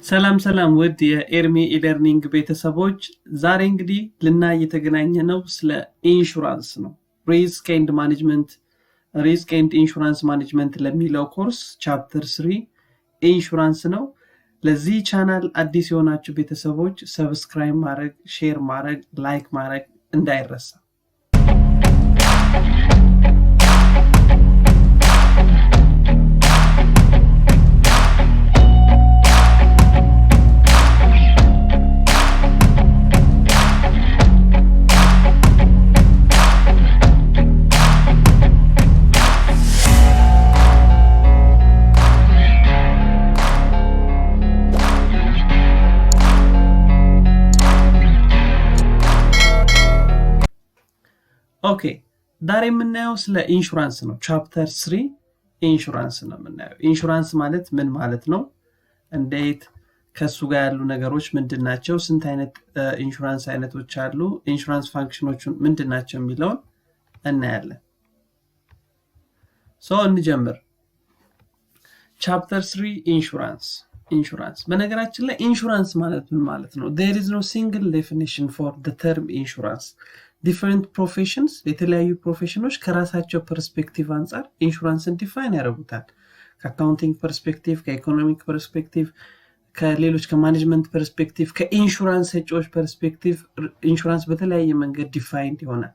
ሰላም ውድ የኤርሚ ኢለርኒንግ ቤተሰቦች ዛሬ እንግዲህ ልናይ የተገናኘነው ስለ ኢንሹራንስ ነው። ሪስክ ኤንድ ኢንሹራንስ ማኔጅመንት ለሚለው ኮርስ ቻፕተር 3 ኢንሹራንስ ነው። ለዚህ ቻናል አዲስ የሆናችሁ ቤተሰቦች ሰብስክራይብ ማድረግ፣ ሼር ማድረግ፣ ላይክ ማድረግ እንዳይረሳ። ኦኬ ዛሬ የምናየው ስለ ኢንሹራንስ ነው። ቻፕተር 3 ኢንሹራንስ ነው የምናየው። ኢንሹራንስ ማለት ምን ማለት ነው? እንዴት ከሱ ጋር ያሉ ነገሮች ምንድናቸው? ስንት አይነት ኢንሹራንስ አይነቶች አሉ? ኢንሹራንስ ፋንክሽኖቹ ምንድናቸው የሚለውን እናያለን። እንጀምር። ቻፕተር 3 ኢንሹራንስ በነገራችን ላይ ኢንሹራንስ ማለት ምን ማለት ነው? there is no single definition for the term insurance. different professions የተለያዩ ፕሮፌሽኖች ከራሳቸው ፐርስፔክቲቭ አንፃር ኢንሹራንስን ዲፋይን ያደርጉታል። ከአካውንቲንግ ፐርስፔክቲቭ፣ ከኢኮኖሚክ ፐርስፔክቲቭ፣ ከሌሎች ከማኔጅመንት ፐርስፔክቲቭ፣ ከኢንሹራንስ ሰጪዎች ፐርስፔክቲቭ ኢንሹራንስ በተለያየ መንገድ ዲፋይንድ ይሆናል።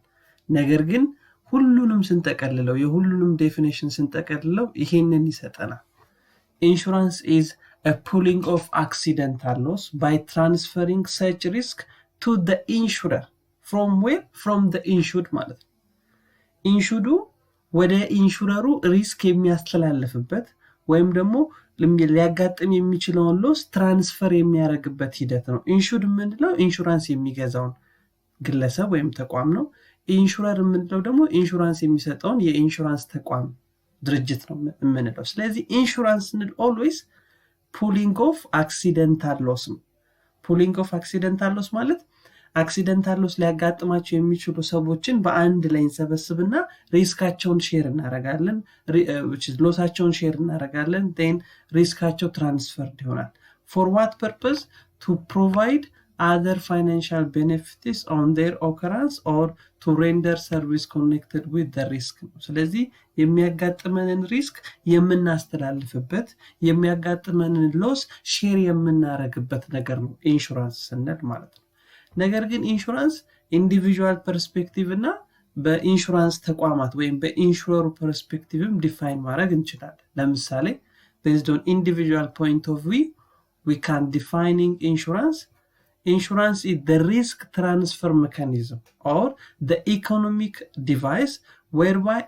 ነገር ግን ሁሉንም ስንጠቀልለው የሁሉንም ዴፊኒሽን ስንጠቀልለው ይሄንን ይሰጠናል። ኢንሹራንስ is a pooling of accidental loss by transferring such risk to the insurer from where? from the insured ማለት ነው። ኢንሹዱ ወደ ኢንሹረሩ ሪስክ የሚያስተላልፍበት ወይም ደግሞ ሊያጋጥም የሚችለውን ሎስ ትራንስፈር የሚያደርግበት ሂደት ነው። ኢንሹድ የምንለው ኢንሹራንስ የሚገዛውን ግለሰብ ወይም ተቋም ነው። ኢንሹረር የምንለው ደግሞ ኢንሹራንስ የሚሰጠውን የኢንሹራንስ ተቋም ድርጅት ነው የምንለው። ስለዚህ ኢንሹራንስ ስንል ኦልዌይስ ፑሊንግ ኦፍ አክሲደንታል ሎስ ነው። ፑሊንግ ኦፍ አክሲደንታል ሎስ ማለት አክሲደንታል ሎስ ሊያጋጥማቸው የሚችሉ ሰዎችን በአንድ ላይ እንሰበስብና ሪስካቸውን ሼር እናደርጋለን፣ ሎሳቸውን ሼር እናደርጋለን። then ሪስካቸው ትራንስፈርድ ይሆናል። for what purpose? to provide other financial benefits on their occurrence or to render service connected with the risk. ስለዚህ የሚያጋጥመንን ሪስክ የምናስተላልፍበት የሚያጋጥመንን ሎስ ሼር የምናደርግበት ነገር ነው ኢንሹራንስ ስንል ማለት ነው። ነገር ግን ኢንሹራንስ ኢንዲቪጁዋል ፐርስፔክቲቭ እና በኢንሹራንስ ተቋማት ወይም በኢንሹረሩ ፐርስፔክቲቭም ዲፋይን ማድረግ እንችላለን። ለምሳሌ based on individual point of view we can defining insurance is the risk transfer mechanism or the economic device whereby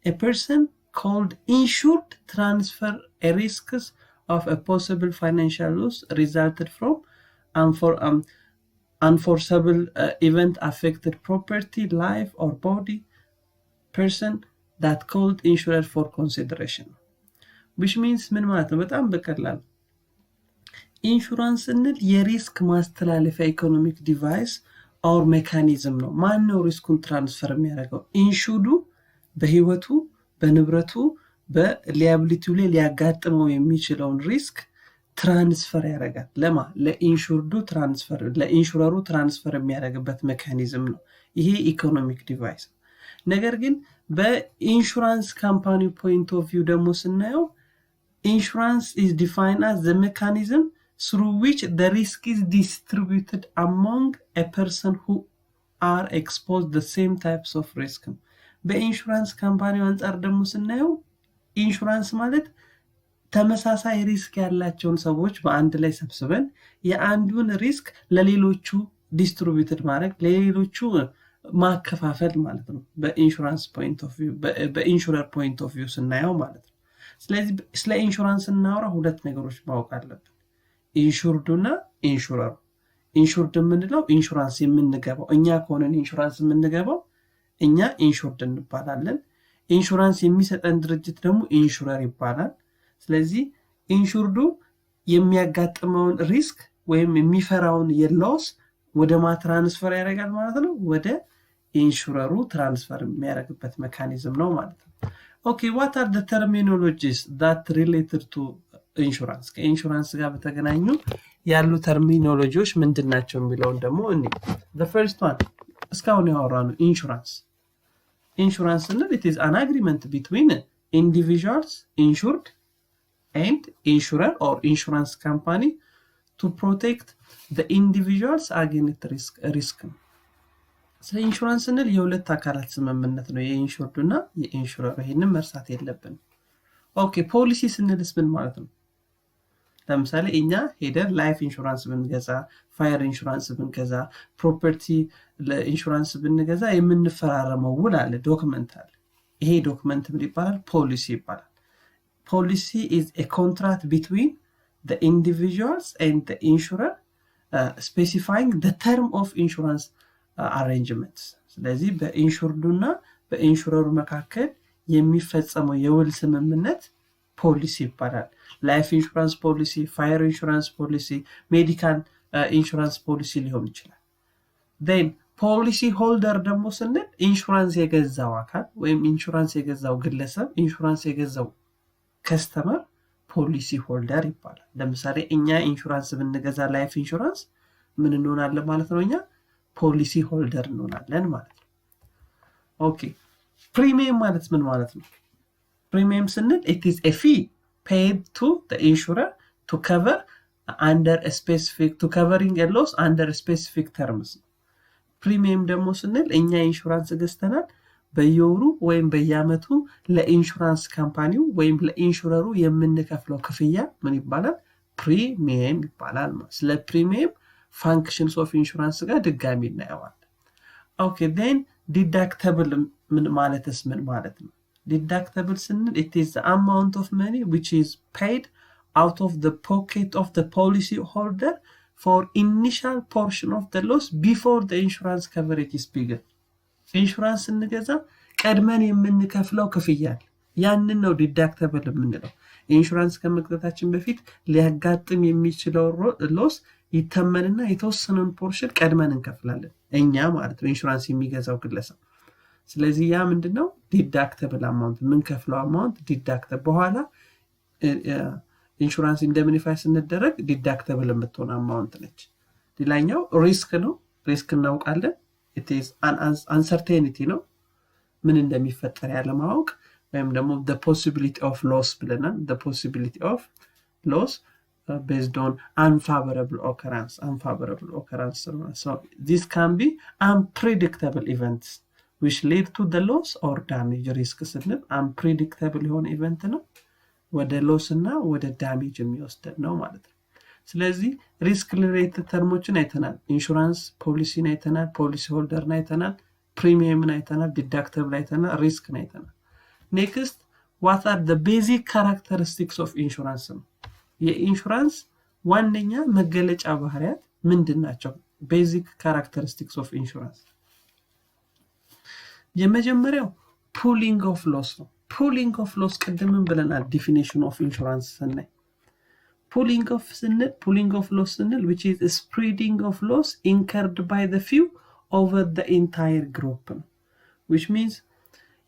a person called insured transfer a risks of a possible financial loss resulted from unforeseeable event affected property, life or body person that called insurer for consideration. which means ምን ማለት ነው? በጣም በቀላል ኢንሹራንስ ስንል የሪስክ ማስተላለፊያ ኢኮኖሚክ ዲቫይስ ኦር ሜካኒዝም ነው። ማን ነው ሪስኩን ትራንስፈር የሚያደርገው? ኢንሹርዱ በህይወቱ፣ በንብረቱ፣ በሊያቢሊቲው ላይ ሊያጋጥመው የሚችለውን ሪስክ ትራንስፈር ያደርጋል። ለኢንሹረሩ ትራንስፈር የሚያደርግበት ሜካኒዝም ነው። ይሄ ኢኮኖሚክ ዲቫይስ። ነገር ግን በኢንሹራንስ ካምፓኒ ፖይንት ኦፍ ቪው ደግሞ ስናየው ኢንሹራንስ is defined as the mechanism through which the risk is distributed among a person who are exposed the same types of risk. በኢንሹራንስ ካምፓኒ አንፃር ደግሞ ስናየው ኢንሹራንስ ማለት ተመሳሳይ ሪስክ ያላቸውን ሰዎች በአንድ ላይ ሰብስበን የአንዱን ሪስክ ለሌሎቹ ዲስትሪቢዩትድ ማድረግ ለሌሎቹ ማከፋፈል ማለት ነው። በኢንሹራንስ ፖይንት ኦፍ ቪው በኢንሹረር ፖይንት ኦፍ ቪው ስናየው ማለት ነው። ስለዚህ ስለ ኢንሹራንስ እናወራ ሁለት ነገሮች ማወቅ አለብን። ኢንሹርዱና ኢንሹረሩ። ኢንሹርድ የምንለው ኢንሹራንስ የምንገባው እኛ ከሆነን ኢንሹራንስ የምንገባው እኛ ኢንሹርድ እንባላለን። ኢንሹራንስ የሚሰጠን ድርጅት ደግሞ ኢንሹረር ይባላል። ስለዚህ ኢንሹርዱ የሚያጋጥመውን ሪስክ ወይም የሚፈራውን የሎስ ወደ ትራንስፈር ያደርጋል ማለት ነው። ወደ ኢንሹረሩ ትራንስፈር የሚያደርግበት ሜካኒዝም ነው ማለት ነው። Okay, what are the terminologies that related to ኢንሹራንስ ከኢንሹራንስ ጋር በተገናኙ ያሉ ተርሚኖሎጂዎች ምንድናቸው የሚለውን ደግሞ እንዴ the first one እስካሁን ያወራነው ኢንሹራንስ እና it is an agreement between individuals insured and insurer or insurance company to protect the individuals against risk ስለ ኢንሹራንስ እና የሁለት አካላት ስምምነት ነው የኢንሹርድ እና የኢንሹረር ይሄንን መርሳት የለብንም ኦኬ ፖሊሲ ስንልስ ምን ማለት ነው ለምሳሌ እኛ ሄደን ላይፍ ኢንሹራንስ ብንገዛ ፋየር ኢንሹራንስ ብንገዛ ፕሮፐርቲ ለኢንሹራንስ ብንገዛ የምንፈራረመው ውል አለ ዶክመንት አለ ይሄ ዶክመንት ምን ይባላል ፖሊሲ ይባላል policy is a contract between the individuals and the insurer specifying the term of insurance arrangements ስለዚህ በኢንሹርዱና በኢንሹረሩ መካከል የሚፈጸመው የውል ስምምነት ፖሊሲ ይባላል ላይፍ ኢንሹራንስ ፖሊሲ ፋየር ኢንሹራንስ ፖሊሲ ሜዲካል ኢንሹራንስ ፖሊሲ ሊሆን ይችላል then ፖሊሲ ሆልደር ደግሞ ስንል ኢንሹራንስ የገዛው አካል ወይም ኢንሹራንስ የገዛው ግለሰብ ኢንሹራንስ የገዛው ከስተመር ፖሊሲ ሆልደር ይባላል ለምሳሌ እኛ ኢንሹራንስ ብንገዛ ላይፍ ኢንሹራንስ ምን እንሆናለን ማለት ነው እኛ ፖሊሲ ሆልደር እንሆናለን ማለት ነው ኦኬ ፕሪሚየም ማለት ምን ማለት ነው ፕሪሚየም ስንል it is a fee paid to the insurer to cover under a specific to covering a loss under a specific terms ፕሪሚየም ደግሞ ስንል እኛ ኢንሹራንስ ገዝተናል በየወሩ ወይም በየአመቱ ለኢንሹራንስ ካምፓኒው ወይም ለኢንሹረሩ የምንከፍለው ክፍያ ምን ይባላል ፕሪሚየም ይባላል ስለ ፕሪሚየም functions of insurance ጋር ድጋሚ እናየዋለን ኦኬ then deductible ምን ማለትስ ምን ማለት ነው deductible ስንል it is the amount of money which is paid out of the pocket of the policy holder for initial portion of the loss before the insurance coverage is begun ኢንሹራንስ እንገዛ ቀድመን የምንከፍለው ክፍያ ያንን ነው deductible የምንለው ኢንሹራንስ ከመግዛታችን በፊት ሊያጋጥም የሚችለው ሎስ ይተመንና የተወሰነውን ፖርሽን ቀድመን እንከፍላለን እኛ ማለት ነው ኢንሹራንስ የሚገዛው ግለሰብ ስለዚህ ያ ምንድነው deductible amount ምን ከፍለው amount deductible በኋላ ኢንሹራንስ indemnify ስንደረግ deductible የምትሆን amount ነች ሌላኛው ሪስክ ነው ሪስክ እናውቃለን it is an uncertainty ነው ምን እንደሚፈጠር ያለ ማወቅ ወይም ደግሞ the possibility of loss ብለናል the possibility of loss based on unfavorable occurrence so this can be unpredictable events which lead to the loss or damage risk ስንል unpredictable የሆነ ኢቨንት ነው ወደ ሎስ እና ወደ ዳሜጅ የሚወስድ ነው ማለት ነው ስለዚህ ሪስክ ሪሌትድ ተርሞችን አይተናል ኢንሹራንስ ፖሊሲን አይተናል ፖሊሲ ሆልደርን አይተናል ፕሪሚየምን አይተናል ዲዳክቲብል አይተናል ሪስክን አይተናል ኔክስት what are the basic characteristics of insurance የኢንሹራንስ ዋነኛ መገለጫ ባህሪያት ምንድናቸው basic characteristics of insurance የመጀመሪያው pooling of loss ነው pooling of loss ቅድምም ብለናል definition of insurance ስናይ pooling of loss ስንል which is a spreading of loss incurred by the few over the entire group which means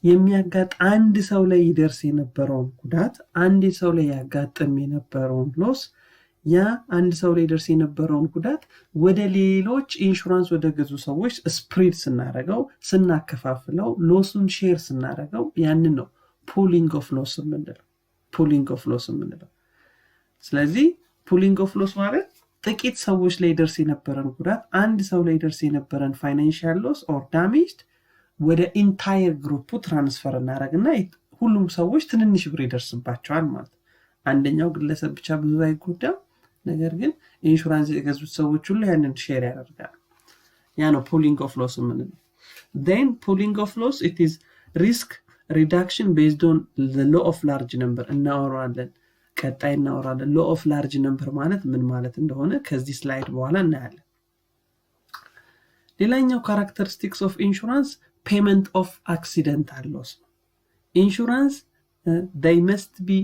የሚያጋጥ አንድ ሰው ላይ ይደርስ የነበረውን ጉዳት አንድ ሰው ላይ ያጋጥም የነበረውን ሎስ ያ አንድ ሰው ላይ ይደርስ የነበረውን ጉዳት ወደ ሌሎች ኢንሹራንስ ወደ ገዙ ሰዎች ስፕሪድ ስናረጋው ስናከፋፍለው ሎሱን ሼር ስናረጋው ያንን ነው pooling of loss የምንለው ስለዚህ pooling of loss ማለት ጥቂት ሰዎች ላይ ይደርስ የነበረን ጉዳት አንድ ሰው ላይ ይደርስ የነበረን financial loss or damage ወደ ኢንታየር ግሩፑ ትራንስፈር እናደርግና ሁሉም ሰዎች ትንንሽ ብር ይደርስባቸዋል ማለት አንደኛው ግለሰብ ብቻ ብዙ አይጎዳም ነገር ግን ኢንሹራንስ የገዙት ሰዎች ሁሉ ያንን ሼር ያደርጋሉ ያ ነው pooling of loss የምንለው then pooling of loss it is risk reduction based on the law of large number እናወራለን ቀጣይ እናወራለን law of large number ማለት ምን ማለት እንደሆነ ከዚህ ስላይድ በኋላ እናያለን ሌላኛው characteristics of insurance payment of accidental loss insurance they must be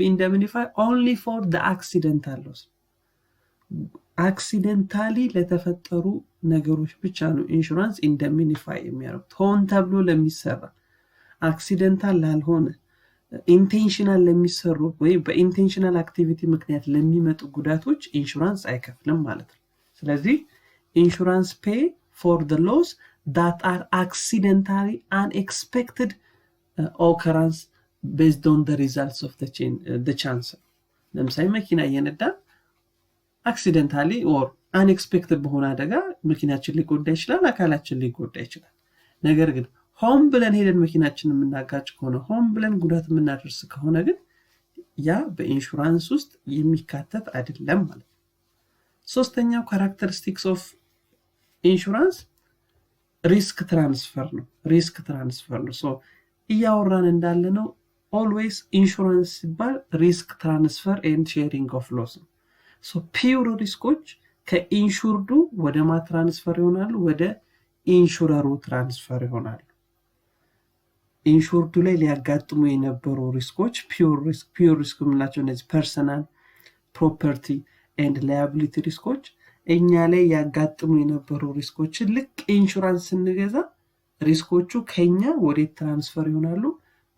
indemnified only for the accidental loss accidentally ለተፈጠሩ ነገሮች ብቻ ነው ኢንሹራንስ indemnify የሚያደርጉት ሆን ተብሎ ለሚሰራ accidental ላልሆነ ኢንቴንሽናል ለሚሰሩ ወይ በኢንቴንሽናል አክቲቪቲ ምክንያት ለሚመጡ ጉዳቶች ኢንሹራንስ አይከፍልም ማለት ነው። ስለዚህ ኢንሹራንስ ፔይ ፎር the loss that are accidentally unexpected occurrence based on the results of the chance። ለምሳሌ መኪና እየነዳ አክሲደንታሊ ኦር አንኤክስፔክትድ በሆነ አደጋ መኪናችን ሊጎዳ ይችላል፣ አካላችን ሊጎዳ ይችላል። ነገር ግን ሆም ብለን ሄደን መኪናችንን የምናጋጭ ከሆነ ሆም ብለን ጉዳት የምናደርስ ከሆነ ግን ያ በኢንሹራንስ ውስጥ የሚካተት አይደለም ማለት ነው። ሶስተኛው ካራክተሪስቲክስ ኦፍ ኢንሹራንስ ሪስክ ትራንስፈር ነው። ሪስክ ትራንስፈር ነው። ሶ እያወራን እንዳለ ነው ኦልዌይስ ኢንሹራንስ ሲባል ሪስክ ትራንስፈር ኤንድ ሼሪንግ ኦፍ ሎስ ነው። ሶ ፒውር ሪስኮች ከኢንሹርዱ ወደ ማ ትራንስፈር ይሆናሉ? ወደ ኢንሹረሩ ትራንስፈር ይሆናሉ። ኢንሹርዱ ላይ ሊያጋጥሙ የነበሩ ሪስኮች ፒውር ሪስክ የምንላቸው እነዚህ ፐርሰናል ፕሮፐርቲ ኤንድ ላያቢሊቲ ሪስኮች እኛ ላይ ያጋጥሙ የነበሩ ሪስኮችን ልክ ኢንሹራንስ ስንገዛ ሪስኮቹ ከኛ ወደ ትራንስፈር ይሆናሉ?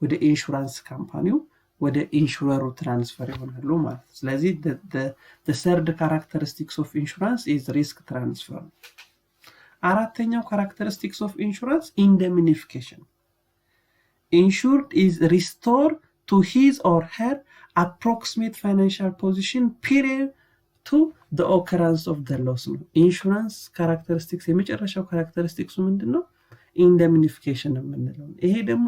ወደ ኢንሹራንስ ካምፓኒው ወደ ኢንሹረሩ ትራንስፈር ይሆናሉ ማለት ነው። ስለዚህ the third characteristics of insurance is risk transfer። አራተኛው characteristics of insurance indemnification። Insured is restored to his or her approximate financial position period to the occurrence of the loss ነው። ኢንሹራንስ ካራክተሪስቲክስ የመጨረሻው ካራክተሪስቲክሱ ምንድነው? ኢንደምኒፊኬሽን የምንለው። ይሄ ደግሞ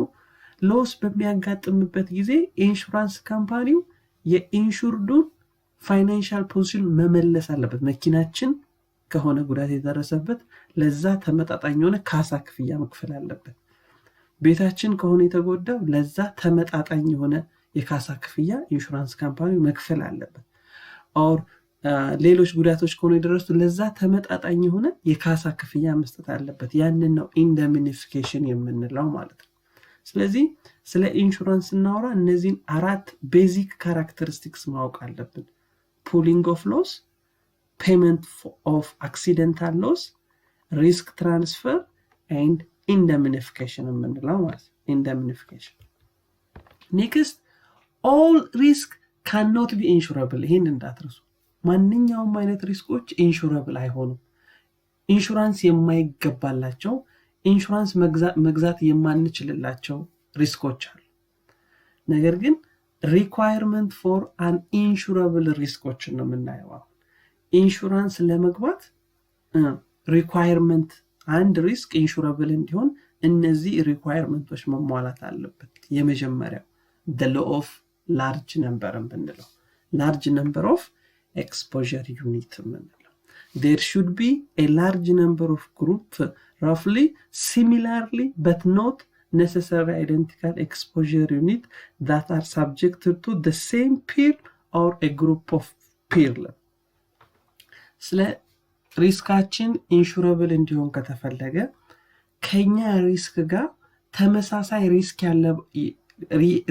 ሎስ በሚያጋጥምበት ጊዜ ኢንሹራንስ ካምፓኒው የኢንሹርዱን ፋይናንሻል ፖዚሽን መመለስ አለበት። መኪናችን ከሆነ ጉዳት የደረሰበት ለዛ ተመጣጣኝ የሆነ ካሳ ክፍያ መክፈል አለበት። ቤታችን ከሆነ የተጎዳው ለዛ ተመጣጣኝ የሆነ የካሳ ክፍያ ኢንሹራንስ ካምፓኒው መክፈል አለበት። ኦር ሌሎች ጉዳቶች ከሆነ የደረሱት ለዛ ተመጣጣኝ የሆነ የካሳ ክፍያ መስጠት አለበት። ያንን ነው ኢንደምኒፊኬሽን የምንለው ማለት ነው። ስለዚህ ስለ ኢንሹራንስ እናወራ እነዚህን አራት ቤዚክ ካራክተሪስቲክስ ማወቅ አለብን። ፑሊንግ ኦፍ ሎስ፣ ፔመንት ኦፍ አክሲደንታል ሎስ፣ ሪስክ ትራንስፈር ኤንድ ኢንደምኒፊኬሽን የምንለው ማለት ነው። ኢንደምኒፊኬሽን ኔክስት ኦል ሪስክ ካንኖት ቢ ኢንሹራብል። ይሄን እንዳትረሱ። ማንኛውም አይነት ሪስኮች ኢንሹራብል አይሆኑም። ኢንሹራንስ የማይገባላቸው ኢንሹራንስ መግዛት የማንችልላቸው ሪስኮች አሉ። ነገር ግን ሪኳየርመንት ፎር አን ኢንሹራብል ሪስኮችን ነው የምናየው። ኢንሹራንስ ለመግባት ሪኳየርመንት አንድ ሪስክ ኢንሹራብል እንዲሆን እነዚህ ሪኳየርመንቶች መሟላት አለበት። የመጀመሪያው the law of large number ብንለው large number of exposure unit ብንለው there should be a large number of group roughly similarly but not necessarily identical exposure unit that are subjected to the same peer or a group of peer። ስለ ሪስካችን ኢንሹራብል እንዲሆን ከተፈለገ ከኛ ሪስክ ጋር ተመሳሳይ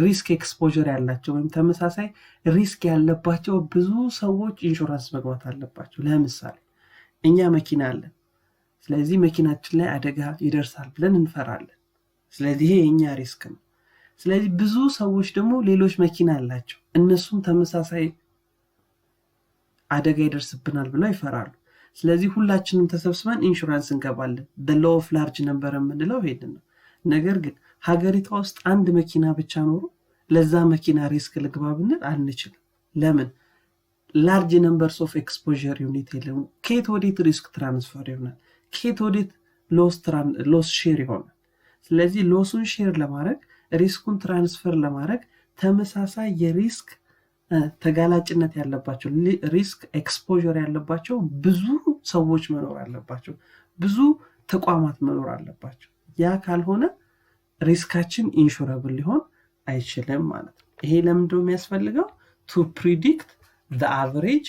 ሪስክ ኤክስፖዠር ያላቸው ወይም ተመሳሳይ ሪስክ ያለባቸው ብዙ ሰዎች ኢንሹራንስ መግባት አለባቸው። ለምሳሌ እኛ መኪና አለን። ስለዚህ መኪናችን ላይ አደጋ ይደርሳል ብለን እንፈራለን። ስለዚህ ይሄ የኛ ሪስክ ነው። ስለዚህ ብዙ ሰዎች ደግሞ ሌሎች መኪና አላቸው፣ እነሱም ተመሳሳይ አደጋ ይደርስብናል ብለው ይፈራሉ። ስለዚህ ሁላችንም ተሰብስበን ኢንሹራንስ እንገባለን። the law of large number የምንለው ይሄን ነው። ነገር ግን ሀገሪቷ ውስጥ አንድ መኪና ብቻ ኖሮ ለዛ መኪና ሪስክ ልግባ ብንል አንችልም። ለምን? ላርጅ ነምበርስ ኦፍ ኤክስፖዠር ዩኒት የለም። ከየት ወዴት ሪስክ ትራንስፈር ይሆናል? ከየት ወዴት ሎስ ሼር ይሆናል? ስለዚህ ሎሱን ሼር ለማድረግ ሪስኩን ትራንስፈር ለማድረግ ተመሳሳይ የሪስክ ተጋላጭነት ያለባቸው ሪስክ ኤክስፖዠር ያለባቸው ብዙ ሰዎች መኖር አለባቸው፣ ብዙ ተቋማት መኖር አለባቸው። ያ ካልሆነ ሪስካችን ኢንሹራብል ሊሆን አይችልም ማለት ነው። ይሄ ለምንድነው የሚያስፈልገው? to predict the average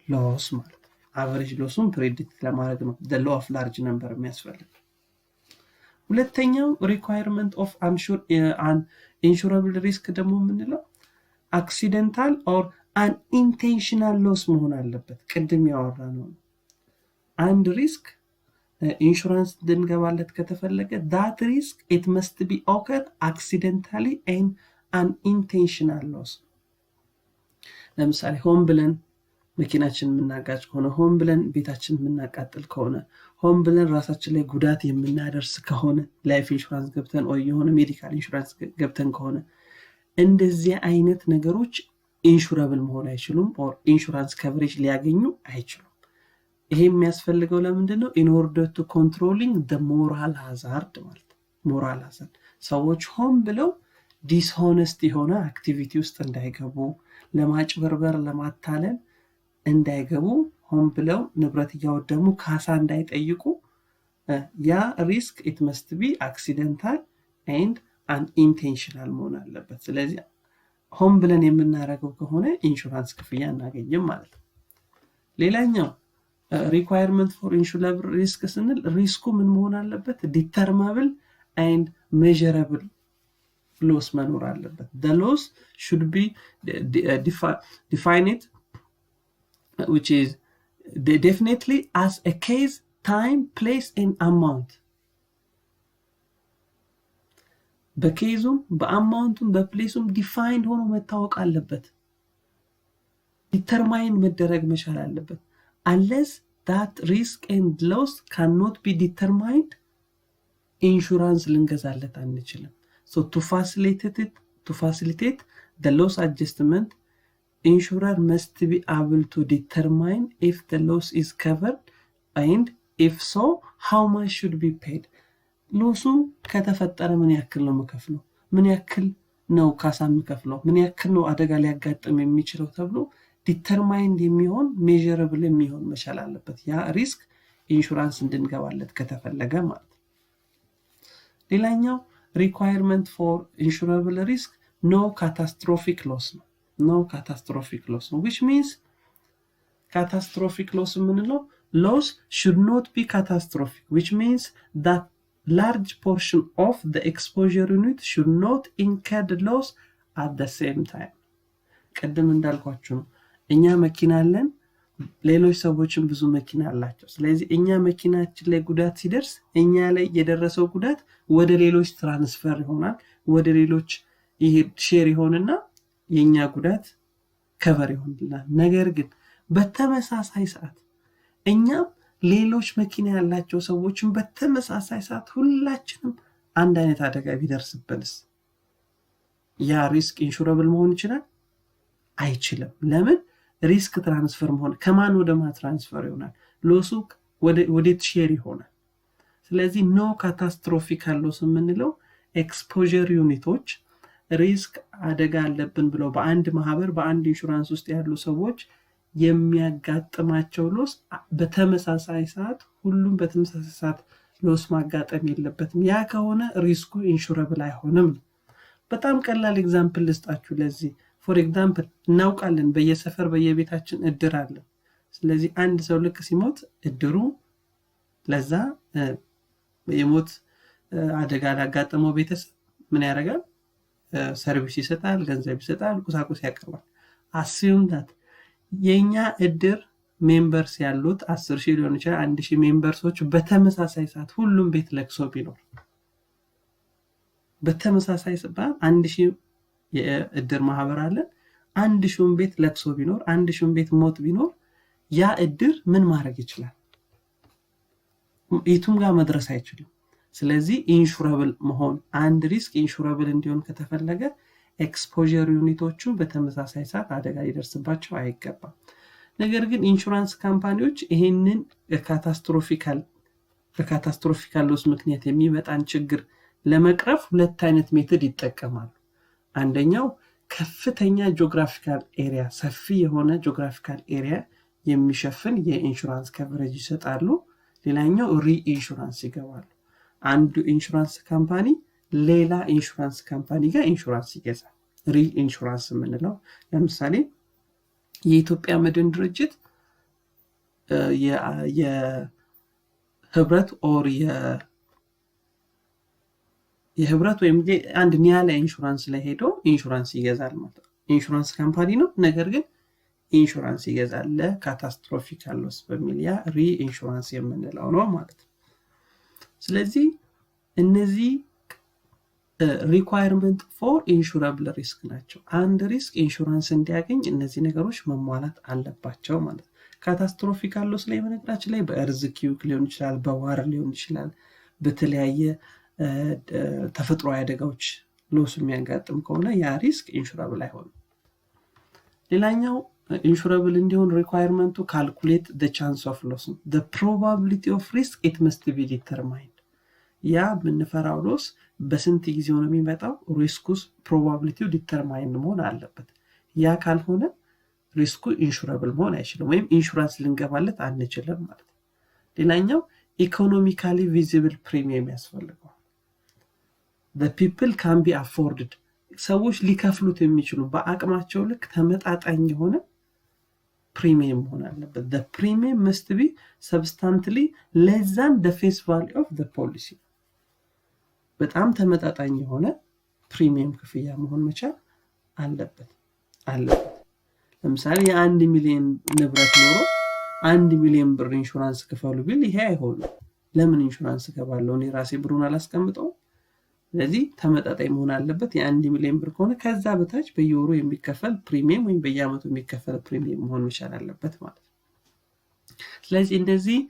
loss ማለት ነው። አቨሬጅ ሎሱን ፕሬዲክት ለማድረግ ነው the law of large number የሚያስፈልገው። ሁለተኛው requirement of uninsurable risk ደግሞ የምንለው accidental or unintentional loss መሆን አለበት። ቅድም ያወራነው አንድ ሪስክ ኢንሹራንስ እንድንገባለት ከተፈለገ that risk it must be occur accidentally and unintentional loss ለምሳሌ ሆን ብለን መኪናችን የምናጋጭ ከሆነ ሆን ብለን ቤታችን የምናቃጥል ከሆነ ሆን ብለን ራሳችን ላይ ጉዳት የምናደርስ ከሆነ ላይፍ ኢንሹራንስ ገብተን ወይ የሆነ ሜዲካል ኢንሹራንስ ገብተን ከሆነ እንደዚህ አይነት ነገሮች ኢንሹራብል መሆን አይችሉም ኦር ኢንሹራንስ ከቨሬጅ ሊያገኙ አይችሉም ይሄ የሚያስፈልገው ለምንድነው in order to controlling the moral hazard ማለት moral hazard ሰዎች ሆን ብለው ዲስሆነስት የሆነ አክቲቪቲ ውስጥ እንዳይገቡ ለማጭበርበር ለማታለል እንዳይገቡ ሆን ብለው ንብረት ያወደሙ ካሳ እንዳይጠይቁ ያ ሪስክ it must be accidental and unintentional መሆን አለበት ስለዚህ ሆን ብለን የምናረገው ከሆነ ኢንሹራንስ ክፍያ እናገኝም ማለት ነው ሌላኛው requirement for insurable risk ስንል ሪስኩ ምን መሆን አለበት determinable and measurable loss መኖር አለበት the loss should be defined which is definitely as a case time place and amount በኬዙም በአማውንቱም በፕሌሱም ዲፋይንድ ሆኖ መታወቅ አለበት ዲተርማይን መደረግ መቻል አለበት unless that risk and loss cannot be determined insurance ልንገዛለት አንችልም so to facilitate the loss adjustment insurer must be able to determine if the loss is covered and if so how much should be paid ሎሱ ከተፈጠረ ምን ያክል ነው መከፍለው ምን ያክል ነው ካሳ መከፍለው ምን ያክል ነው አደጋ ሊያጋጥም የሚችለው ተብሎ ዲተርማይንድ የሚሆን ሜዠረብል የሚሆን መቻል አለበት ያ ሪስክ ኢንሹራንስ እንድንገባለት ከተፈለገ ማለት ሌላኛው requirement for insurable risk no catastrophic loss no catastrophic loss which means catastrophic loss ምንለው loss should not be catastrophic which means that large portion of the exposure unit should not incur the loss at the same time ቀደም እንዳልኳችሁ ነው እኛ መኪና አለን ሌሎች ሰዎችም ብዙ መኪና አላቸው ስለዚህ እኛ መኪናችን ላይ ጉዳት ሲደርስ እኛ ላይ የደረሰው ጉዳት ወደ ሌሎች ትራንስፈር ይሆናል ወደ ሌሎች ይሄ ሼር ይሆንና የኛ ጉዳት ከቨር ይሆንልናል ነገር ግን በተመሳሳይ ሰዓት እኛም ሌሎች መኪና ያላቸው ሰዎችን በተመሳሳይ ሰዓት ሁላችንም አንድ አይነት አደጋ ቢደርስብንስ ያ ሪስክ ኢንሹራብል መሆን ይችላል አይችልም ለምን ሪስክ ትራንስፈር መሆን ከማን ወደ ማን ትራንስፈር ይሆናል ሎሱ ወደ ሼር ይሆናል ስለዚህ ኖ ካታስትሮፊካል ሎስ የምንለው ኤክስፖዠር ዩኒቶች ሪስክ አደጋ አለብን ብለው በአንድ ማህበር በአንድ ኢንሹራንስ ውስጥ ያሉ ሰዎች የሚያጋጥማቸው ሎስ በተመሳሳይ ሰዓት ሁሉም በተመሳሳይ ሰዓት ሎስ ማጋጠም የለበትም ያ ከሆነ ሪስኩ ኢንሹራብል አይሆንም በጣም ቀላል ኤግዛምፕል ልስጣችሁ ለዚህ ፎር ኤግዛምፕል እናውቃለን በየሰፈር በየቤታችን እድር አለ ስለዚህ አንድ ሰው ልክ ሲሞት እድሩ ለዛ የሞት አደጋ ያጋጠመው ቤተሰብ ምን ያደርጋል ሰርቪስ ይሰጣል ገንዘብ ይሰጣል ቁሳቁስ ያቀርባል assume that የኛ እድር ሜምበርስ ያሉት 10,000 ሊሆን ይችላል 1,000 ሜምበርሶች በተመሳሳይ ሰዓት ሁሉም ቤት ለቅሶ ቢኖር በተመሳሳይ ሰዓት 1,000 የእድር ማህበር አለ 1,000 ቤት ለቅሶ ቢኖር 1,000 ቤት ሞት ቢኖር ያ እድር ምን ማድረግ ይችላል የቱም ጋር መድረስ አይችልም ስለዚህ ኢንሹራብል መሆን አንድ ሪስክ ኢንሹራብል እንዲሆን ከተፈለገ ኤክስፖዠር ዩኒቶቹ በተመሳሳይ ሰዓት አደጋ ሊደርስባቸው አይገባም ነገር ግን ኢንሹራንስ ካምፓኒዎች ይሄንን ካታስትሮፊካል ሎስ ምክንያት የሚመጣን ችግር ለመቅረፍ ሁለት አይነት ሜተድ ይጠቀማሉ አንደኛው ከፍተኛ ጂኦግራፊካል ኤሪያ ሰፊ የሆነ ጂኦግራፊካል ኤሪያ የሚሸፍን የኢንሹራንስ ከቨሬጅ ይሰጣሉ ሌላኛው ሪኢንሹራንስ ይገባሉ አንዱ ኢንሹራንስ ካምፓኒ ሌላ ኢንሹራንስ ካምፓኒ ጋር ኢንሹራንስ ይገዛል ሪኢንሹራንስ የምንለው ለምሳሌ የኢትዮጵያ መድን ድርጅት የህብረት ኦር የህብረት ወይም አንድ ኒያላ ኢንሹራንስ ላይ ሄዶ ኢንሹራንስ ይገዛል ማለት ነው ኢንሹራንስ ካምፓኒ ነው ነገር ግን ኢንሹራንስ ይገዛል ለካታስትሮፊካል ሎስ በሚል ያ ሪኢንሹራንስ የምንለው ነው ማለት ነው ስለዚህ እነዚህ ሪኳየርመንት ፎር ኢንሹራብል ሪስክ ናቸው። አንድ ሪስክ ኢንሹራንስ እንዲያገኝ እነዚህ ነገሮች መሟላት አለባቸው ማለት ነው። ካታስትሮፊካል ሎስ ላይ በነገራችን ላይ በእርዝኪውክ ሊሆን ይችላል፣ በዋር ሊሆን ይችላል፣ በተለያየ ተፈጥሯዊ አደጋዎች ሎስ የሚያጋጥም ከሆነ ያ ሪስክ ኢንሹራብል አይሆንም። ሌላኛው ኢንሹራብል እንዲሆን ሪኳየርመንቱ ካልኩሌት the chance of loss the probability of risk it must be determined ያ ምንፈራው ሎስ በስንት ጊዜው ነው የሚመጣው ሪስኩስ ፕሮባቢሊቲው ዲተርማይንድ መሆን አለበት። ያ ካልሆነ ሪስኩ ኢንሹራብል መሆን አይችልም ወይም ኢንሹራንስ ልንገባለት አንችልም ማለት ነው። ሌላኛው ኢኮኖሚካሊ ቪዚብል ፕሪሚየም ያስፈልጋል። the people can be afforded ሰዎች ሊከፍሉት የሚችሉ በአቅማቸው ልክ ተመጣጣኝ የሆነ ፕሪሚየም መሆን አለበት። the premium must be substantially less than the face value of the policy በጣም ተመጣጣኝ የሆነ ፕሪሚየም ክፍያ መሆን መቻል አለበት። ለምሳሌ የ1 ሚሊዮን ንብረት ኖሮ 1 ሚሊዮን ብር ኢንሹራንስ ክፈሉ ቢል ይሄ አይሆንም። ለምን ኢንሹራንስ ገባለው እኔ ራሴ ብሩን አላስቀምጠው? ስለዚህ ተመጣጣኝ መሆን አለበት። የ1 ሚሊዮን ብር ከሆነ ከዛ በታች በየወሩ የሚከፈል ፕሪሚየም ወይም በየአመቱ የሚከፈል ፕሪሚየም መሆን መቻል አለበት ማለት ነው። ስለዚህ እንደዚህ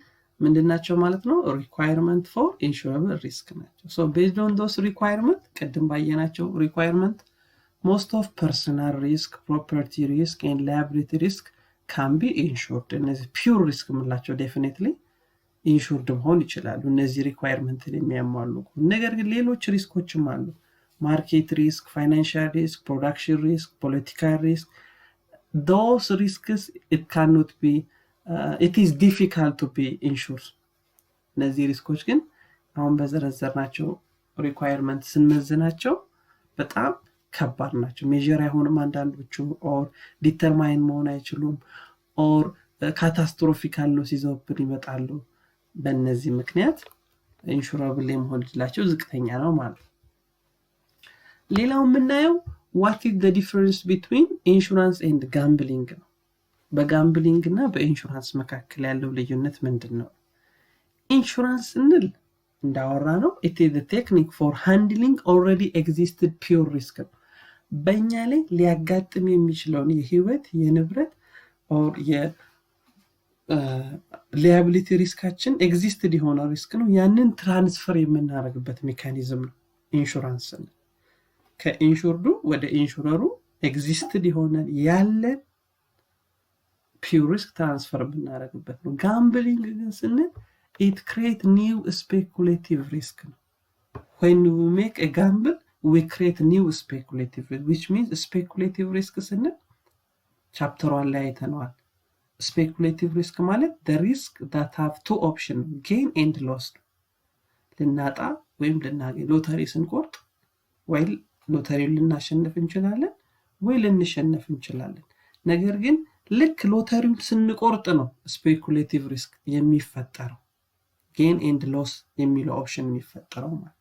ምንድናቸው ማለት ነው? requirement for insurable risk ናቸው። so based on those requirement ቀደም ባየናቸው requirement most of personal risk, property risk and liability risk can be insured እነዚህ pure risk ምንላቸው definitely insured መሆን ይችላሉ እነዚህ requirement የሚያሟሉ። ነገር ግን ሌሎች ሪስኮችም አሉ። market risk, financial risk, production risk, political risk those risks it cannot be it is difficult to be insured እነዚህ ሪስኮች ግን አሁን በዘረዘርናቸው requirement ስንመዝናቸው በጣም ከባድ ናቸው። ሜጀር አይሆንም አንዳንዶቹ or determine መሆን አይችሉም or ካታስትሮፊካል ሎስ ይዘውብን ይመጣሉ። በእነዚህ ምክንያት ኢንሹራብል የመሆን እድላቸው ዝቅተኛ ነው ማለት ነው። ሌላው የምናየው what is the difference between insurance and gambling ነው። በጋምብሊንግ እና በኢንሹራንስ መካከል ያለው ልዩነት ምንድነው? ኢንሹራንስ እንል እንዳወራ ነው it is the technique for handling already existed pure risk በእኛ ላይ ሊያጋጥም የሚችለውን የህይወት የንብረት or liability ሪስካችን existed የሆነ ሪስክ ነው ያንን ትራንስፈር የምናደርግበት ሜካኒዝም ነው ኢንሹራንስ። ከኢንሹርዱ ወደ ኢንሹረሩ existed የሆነ ያለ pure risk transfer ብናደርግበት ነው። ጋምብሊንግ ግን ስንል it create new speculative risk ነው። when we make a gamble we create new speculative risk which means speculative risk ስንል ቻፕተር 1 ላይ አይተነዋል። speculative risk ማለት the risk that have two options gain and loss ልናጣ ወይም ልናገኝ ሎተሪ ስንቆርጥ ወይ ሎተሪውን ልናሸንፍ እንችላለን ወይ ልንሸነፍ እንችላለን። ነገር ግን ልክ ሎተሪውን ስንቆርጥ ነው ስፔኩሌቲቭ ሪስክ የሚፈጠረው gain and loss የሚለው ኦፕሽን የሚፈጠረው ማለት።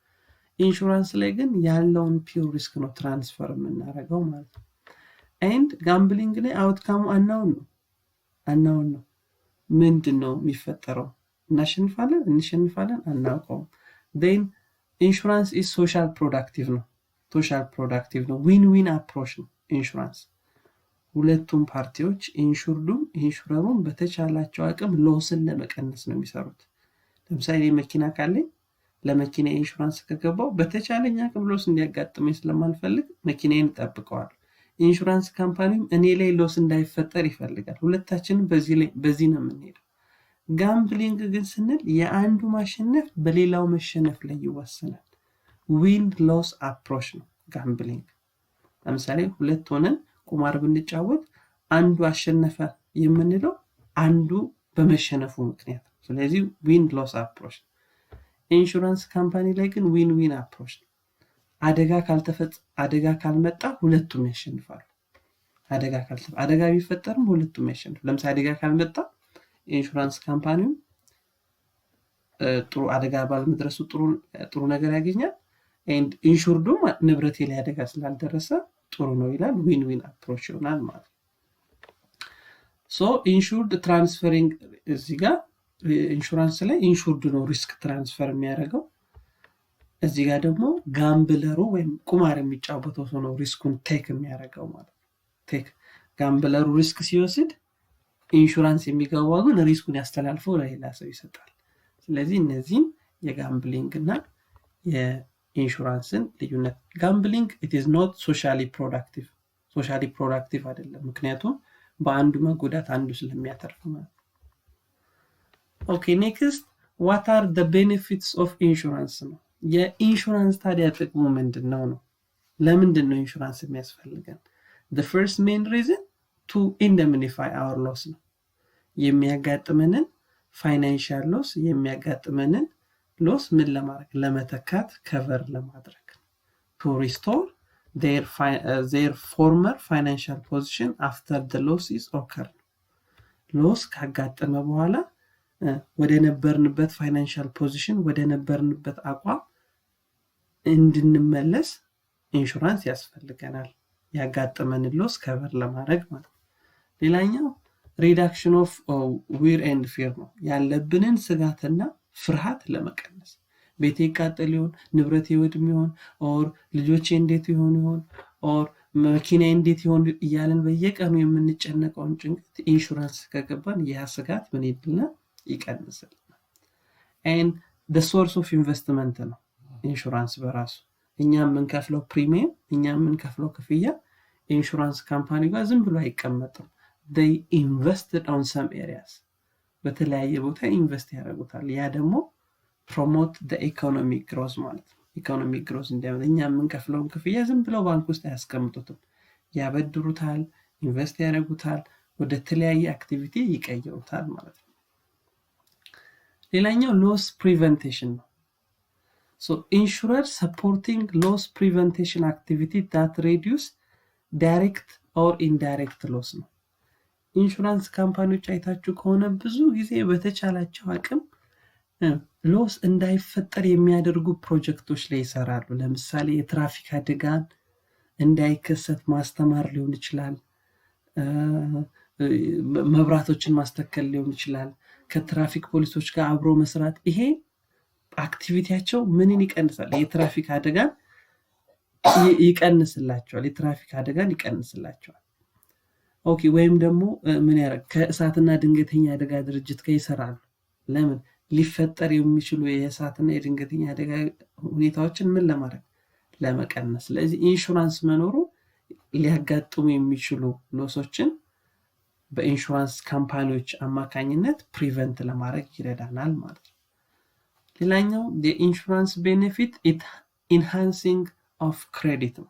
ኢንሹራንስ ላይ ግን ያለውን ፒውር ሪስክ ነው ትራንስፈር የምናደርገው ማለት ነው። and ጋምብሊንግ ላይ አውትካሙ አናውን ነው ምንድነው የሚፈጠረው? እናሸንፋለን እንሸንፋለን አናውቀውም። then insurance is social productive ነው win-win approach ነው ኢንሹራንስ። ሁለቱም ፓርቲዎች ኢንሹረሩን በተቻላቸው አቅም ሎስን ለመቀነስ ነው የሚሰሩት። ለምሳሌ መኪና ካለኝ ለመኪና ኢንሹራንስ ከገባው በተቻለኛ አቅም ሎስ እንዲያጋጥመኝ ስለማልፈልግ መኪናዬን እጠብቀዋለሁ። ኢንሹራንስ ካምፓኒም እኔ ላይ ሎስ እንዳይፈጠር ይፈልጋል። ሁለታችንም በዚህ ነው የምንሄደው። ጋምብሊንግ ግን ስንል የአንዱ ማሸነፍ በሌላው መሸነፍ ላይ ይወሰናል። ዊን ሎስ አፕሮች ነው ጋምብሊንግ። ለምሳሌ ሁለት ሆነን ቁማር ብንጫወት አንዱ አሸነፈ የምንለው አንዱ በመሸነፉ ምክንያት። ስለዚህ ዊን ሎስ አፕሮች። ኢንሹራንስ ካምፓኒ ላይ ግን ዊን አፕሮች። አደጋ ካልመጣ ሁለቱም ያሸንፋሉ። አደጋ ቢፈጠርም ሁለቱም ያሸንፋሉ። ለምሳሌ አደጋ ካልመጣ ኢንሹራንስ ካምፓኒው ጥሩ አደጋ ባለመድረሱ ጥሩ ነገር ያገኛል። and insured ንብረቴ ላይ አደጋ ስላልደረሰ ጥሩ ነው ይላል። ዊን አፕሮች ይሆናል ማለት ነው። so insured transferring እዚህ ጋር ኢንሹራንስ ላይ ኢንሹርድ ነው ሪስክ ትራንስፈር የሚያደርገው። እዚህ ጋር ደግሞ ጋምብለሩ ወይም ቁማር የሚጫወተው ሰው ነው ሪስኩን ቴክ የሚያደርገው ማለት ቴክ ጋምብለሩ ሪስክ ሲወስድ ኢንሹራንስ የሚገባው ግን ሪስኩን ያስተላልፈው ለሌላ ሰው ይሰጣል። ስለዚህ እነዚህም የጋምብሊንግ እና የኢንሹራንስን ልዩነት ጋምብሊንግ it is not socially productive አይደለም ምክንያቱም በአንዱ መጎዳት አንዱ ስለሚያተርፍ ማለት ኦኬ ኔክስት what are the benefits of insurance ነው የኢንሹራንስ ታዲያ ጥቅሙ ምንድነው ነው ለምንድን ነው ኢንሹራንስ የሚያስፈልገን the first main reason to indemnify our loss ነው የሚያጋጥመንን ፋይናንሻል ሎስ የሚያጋጥመንን ሎስ ምን ለማድረግ ለመተካት ከቨር ለማድረግ to restore their former financial position after the loss is occurred ሎስ ካጋጠመ በኋላ ወደ ነበርንበት ፋይናንሻል ፖዚሽን ወደ ነበርንበት አቋም እንድንመለስ ኢንሹራንስ ያስፈልገናል ያጋጠመንን ሎስ ከቨር ለማድረግ ማለት ሌላኛው reduction of wear and fear ነው ያለብንን ስጋትና ፍርሃት ለመቀነስ ቤቴ ይቃጠል ይሆን ንብረቴ ይወድም ይሆን ኦር ልጆቼ እንዴት ይሆን ኦር መኪና እንዴት ይሆን እያልን በየቀኑ የምንጨነቀውን ጭንቀት ኢንሹራንስ ከገባን ያ ስጋት ምን ይልናል ይቀንሳል and the source of investment ነው ኢንሹራንስ በራሱ እኛ የምንከፍለው ፕሪሚየም እኛ የምንከፍለው ክፍያ ኢንሹራንስ ካምፓኒ ጋር ዝም ብሎ አይቀመጥም they invested on some areas በተለያየ ቦታ ኢንቨስት ያደርጉታል ያ ደግሞ promote the economic growth ማለት ነው economic growth እንዲያመጣ እኛ የምንከፍለው ክፍያ ዝም ብሎ ባንክ ውስጥ አያስቀምጡትም ያበድሩታል ኢንቨስት ያደርጉታል ወደ ተለያየ አክቲቪቲ ይቀይሩታል ማለት ነው ሌላኛው loss prevention ነው so insurer supporting loss prevention activity that reduce direct or indirect loss ነው ኢንሹራንስ ካምፓኒዎች አይታችሁ ከሆነ ብዙ ጊዜ በተቻላቸው አቅም ሎስ እንዳይፈጠር የሚያደርጉ ፕሮጀክቶች ላይ ይሰራሉ ለምሳሌ የትራፊክ አደጋን እንዳይከሰት ማስተማር ሊሆን ይችላል መብራቶችን ማስተከል ሊሆን ይችላል ከትራፊክ ፖሊሶች ጋር አብሮ መስራት ይሄ አክቲቪቲያቸው ምንን ይቀንሳል የትራፊክ አደጋን ይቀንስላቸዋል የትራፊክ አደጋን ይቀንስላቸዋል ኦኬ ወይም ደግሞ ምን ያደርግ ከእሳትና ድንገተኛ አደጋ ድርጅት ጋር ይሰራሉ ለምን ሊፈጠር የሚችሉ የእሳትና የድንገተኛ አደጋ ሁኔታዎችን ምን ለማድረግ ለመቀነስ ስለዚህ ኢንሹራንስ መኖሩ ሊያጋጥሙ የሚችሉ ሎሶችን በኢንሹራንስ ካምፓኒዎች አማካኝነት ፕሪቨንት ለማድረግ ይረዳናል ማለት ነው ሌላኛው የኢንሹራንስ ቤኔፊት ኢንሃንሲንግ ኦፍ ክሬዲት ነው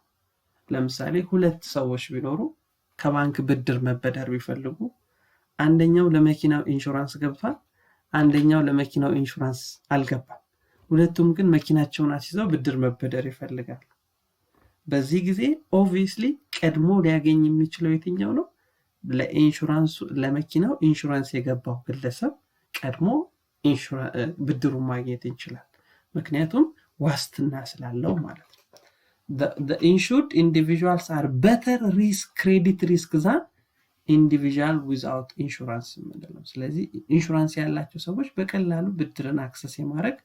ለምሳሌ ሁለት ሰዎች ቢኖሩ ከባንክ ብድር መበደር ቢፈልጉ አንደኛው ለመኪናው ኢንሹራንስ ገብቷል አንደኛው ለመኪናው ኢንሹራንስ አልገባም ሁለቱም ግን መኪናቸውን አስይዘው ብድር መበደር ይፈልጋሉ በዚህ ጊዜ obviously ቀድሞ ሊያገኝ የሚችለው የትኛው ነው ለኢንሹራንሱ ለመኪናው ኢንሹራንስ የገባው ግለሰብ ቀድሞ ብድሩን ማግኘት ይችላል ምክንያቱም ዋስትና ስላለው ማለት ነው the insured individuals are better credit risk than individual without insurance ምንድነው ስለዚህ ኢንሹራንስ ያላቸው ሰዎች በቀላሉ ብድርን አክሰስ የማድረግ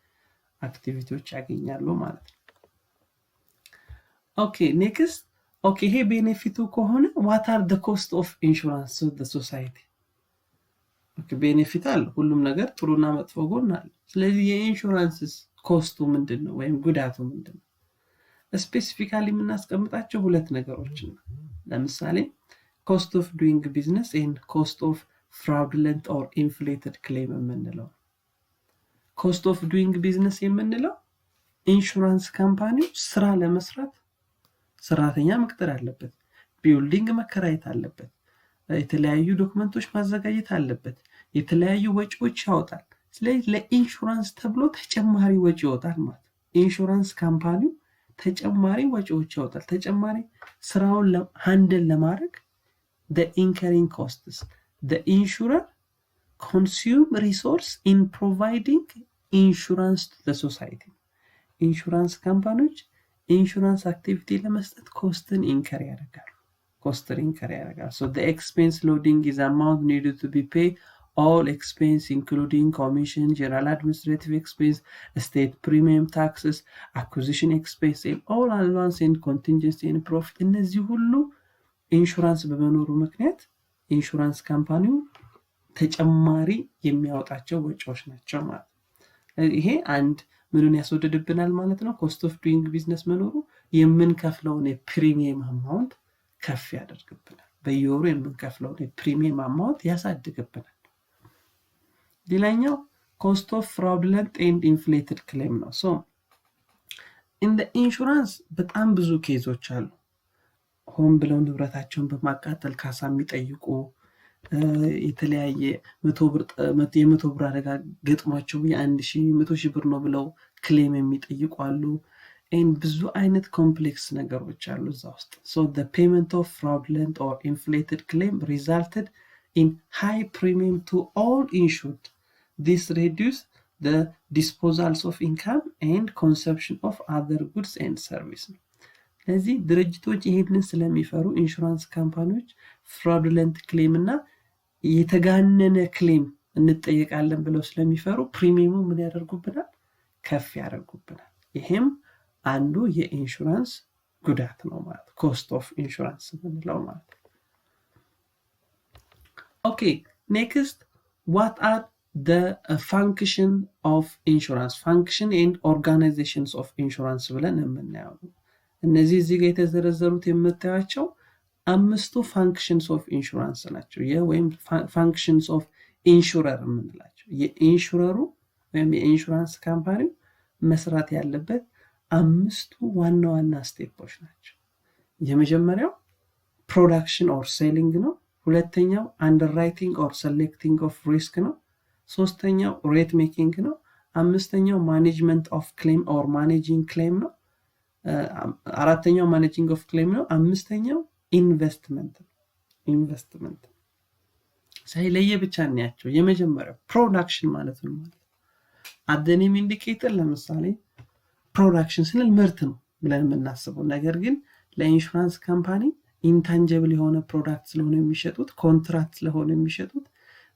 አክቲቪቲዎች ያገኛሉ ማለት ነው ኦኬ ኔክስት ኦኬ ይሄ ቤኔፊቱ ከሆነ what are the cost of insurance to the society ኦኬ ቤኔፊት አለ ሁሉም ነገር ጥሩና መጥፎ ጎን አለ ስለዚህ የኢንሹራንስ ኮስቱ ምንድነው ወይም ጉዳቱ ምንድነው ስፔሲፊካሊ የምናስቀምጣቸው ሁለት ነገሮች ነው ለምሳሌ cost of doing business and cost of fraudulent or inflated claim የምንለው cost of doing business የምንለው ኢንሹራንስ ካምፓኒው ስራ ለመስራት ሰራተኛ መቅጠር አለበት ቢልዲንግ መከራየት አለበት የተለያዩ ዶክመንቶች ማዘጋጀት አለበት የተለያዩ ወጪዎች ያወጣል ስለዚህ ለኢንሹራንስ ተብሎ ተጨማሪ ወጪ ያወጣል ማለት ኢንሹራንስ ካምፓኒው ተጨማሪ ወጪዎች ያወጣል ተጨማሪ ስራውን ሃንድል ለማድረግ the incurring costs the insurer consume resource in providing insurance to the society insurance companies insurance activity ለመስጠት ኮስትን ኢንከር ያደርጋሉ so the expense loading is amount needed to be paid all expense including commission, general administrative expense, state premium taxes, acquisition expense, and all allowance and contingency and profit እነዚህ ሁሉ ኢንሹራንስ በመኖሩ ምክንያት ኢንሹራንስ ካምፓኒው ተጨማሪ የሚያወጣቸው ወጪዎች ናቸው ማለት ነው። ይሄ አንድ ምንን ያስወድድብናል ማለት ነው? ኮስት ኦፍ ዱይንግ ቢዝነስ መኖሩ የምንከፍለውን የፕሪሚየም አማውንት ከፍ ያደርግብናል። በየወሩ የምንከፍለውን የፕሪሚየም አማውንት ያሳድግብናል። ሌላኛው ኮስት ኦፍ ፍራውድለንት ኤንድ ኢንፍሌትድ ክሌም ነው። ሶ እንደ ኢንሹራንስ በጣም ብዙ ኬዞች አሉ። ሆን ብለው ንብረታቸውን በማቃጠል ካሳ የሚጠይቁ የተለያየ 100 ብር አደጋ ገጥሟቸው የ100,000 ብር ነው ብለው ክሌም የሚጠይቁ አሉ። ብዙ አይነት ኮምፕሌክስ ነገሮች አሉ እዛ ውስጥ። so the payment of fraudulent or inflated claim resulted in high premium to all insured. This reduced the disposals of income and consumption of other goods and services. ስለዚህ ድርጅቶች ይሄንን ስለሚፈሩ ኢንሹራንስ ካምፓኒዎች ፍራውድለንት ክሌም እና የተጋነነ ክሌም እንጠየቃለን ብለው ስለሚፈሩ ፕሪሚየሙ ምን ያደርጉብናል? ከፍ ያደርጉብናል። ይሄም አንዱ የኢንሹራንስ ጉዳት ነው ማለት ኮስት ኦፍ ኢንሹራንስ ምንለው ማለት። ኦኬ ኔክስት what are the function of insurance, function and organizations of insurance ብለን የምናየው እነዚህ እዚህ ጋር የተዘረዘሩት የምታያቸው አምስቱ functions of insurance ናቸው። ወይም functions of insurer የምንላቸው የኢንሹረሩ ወይም የኢንሹራንስ ካምፓኒው መስራት ያለበት አምስቱ ዋና ዋና ስቴፖች ናቸው። የመጀመሪያው ፕሮዳክሽን ኦር ሴሊንግ ነው። ሁለተኛው አንደርራይቲንግ ኦር ሴሌክቲንግ ኦፍ ሪስክ ነው። ሶስተኛው ሬት ሜኪንግ ነው። አምስተኛው ማኔጅመንት ኦፍ ክሌም ኦር ማኔጂንግ ክሌም ነው። አራተኛው ማኔጂንግ ኦፍ ክሌም ነው። አምስተኛው ኢንቨስትመንት ነው። ኢንቨስትመንት ሳይለየ ብቻ እናያቸው። የመጀመሪያው ፕሮዳክሽን ማለት ነው። አደኒም ኢንዲኬተር ለምሳሌ ፕሮዳክሽን ስንል ምርት ነው ብለን የምናስበው ነገር ግን ለኢንሹራንስ ካምፓኒ ኢንታንጂብል የሆነ ፕሮዳክት ስለሆነ የሚሸጡት ኮንትራክት ስለሆነ የሚሸጡት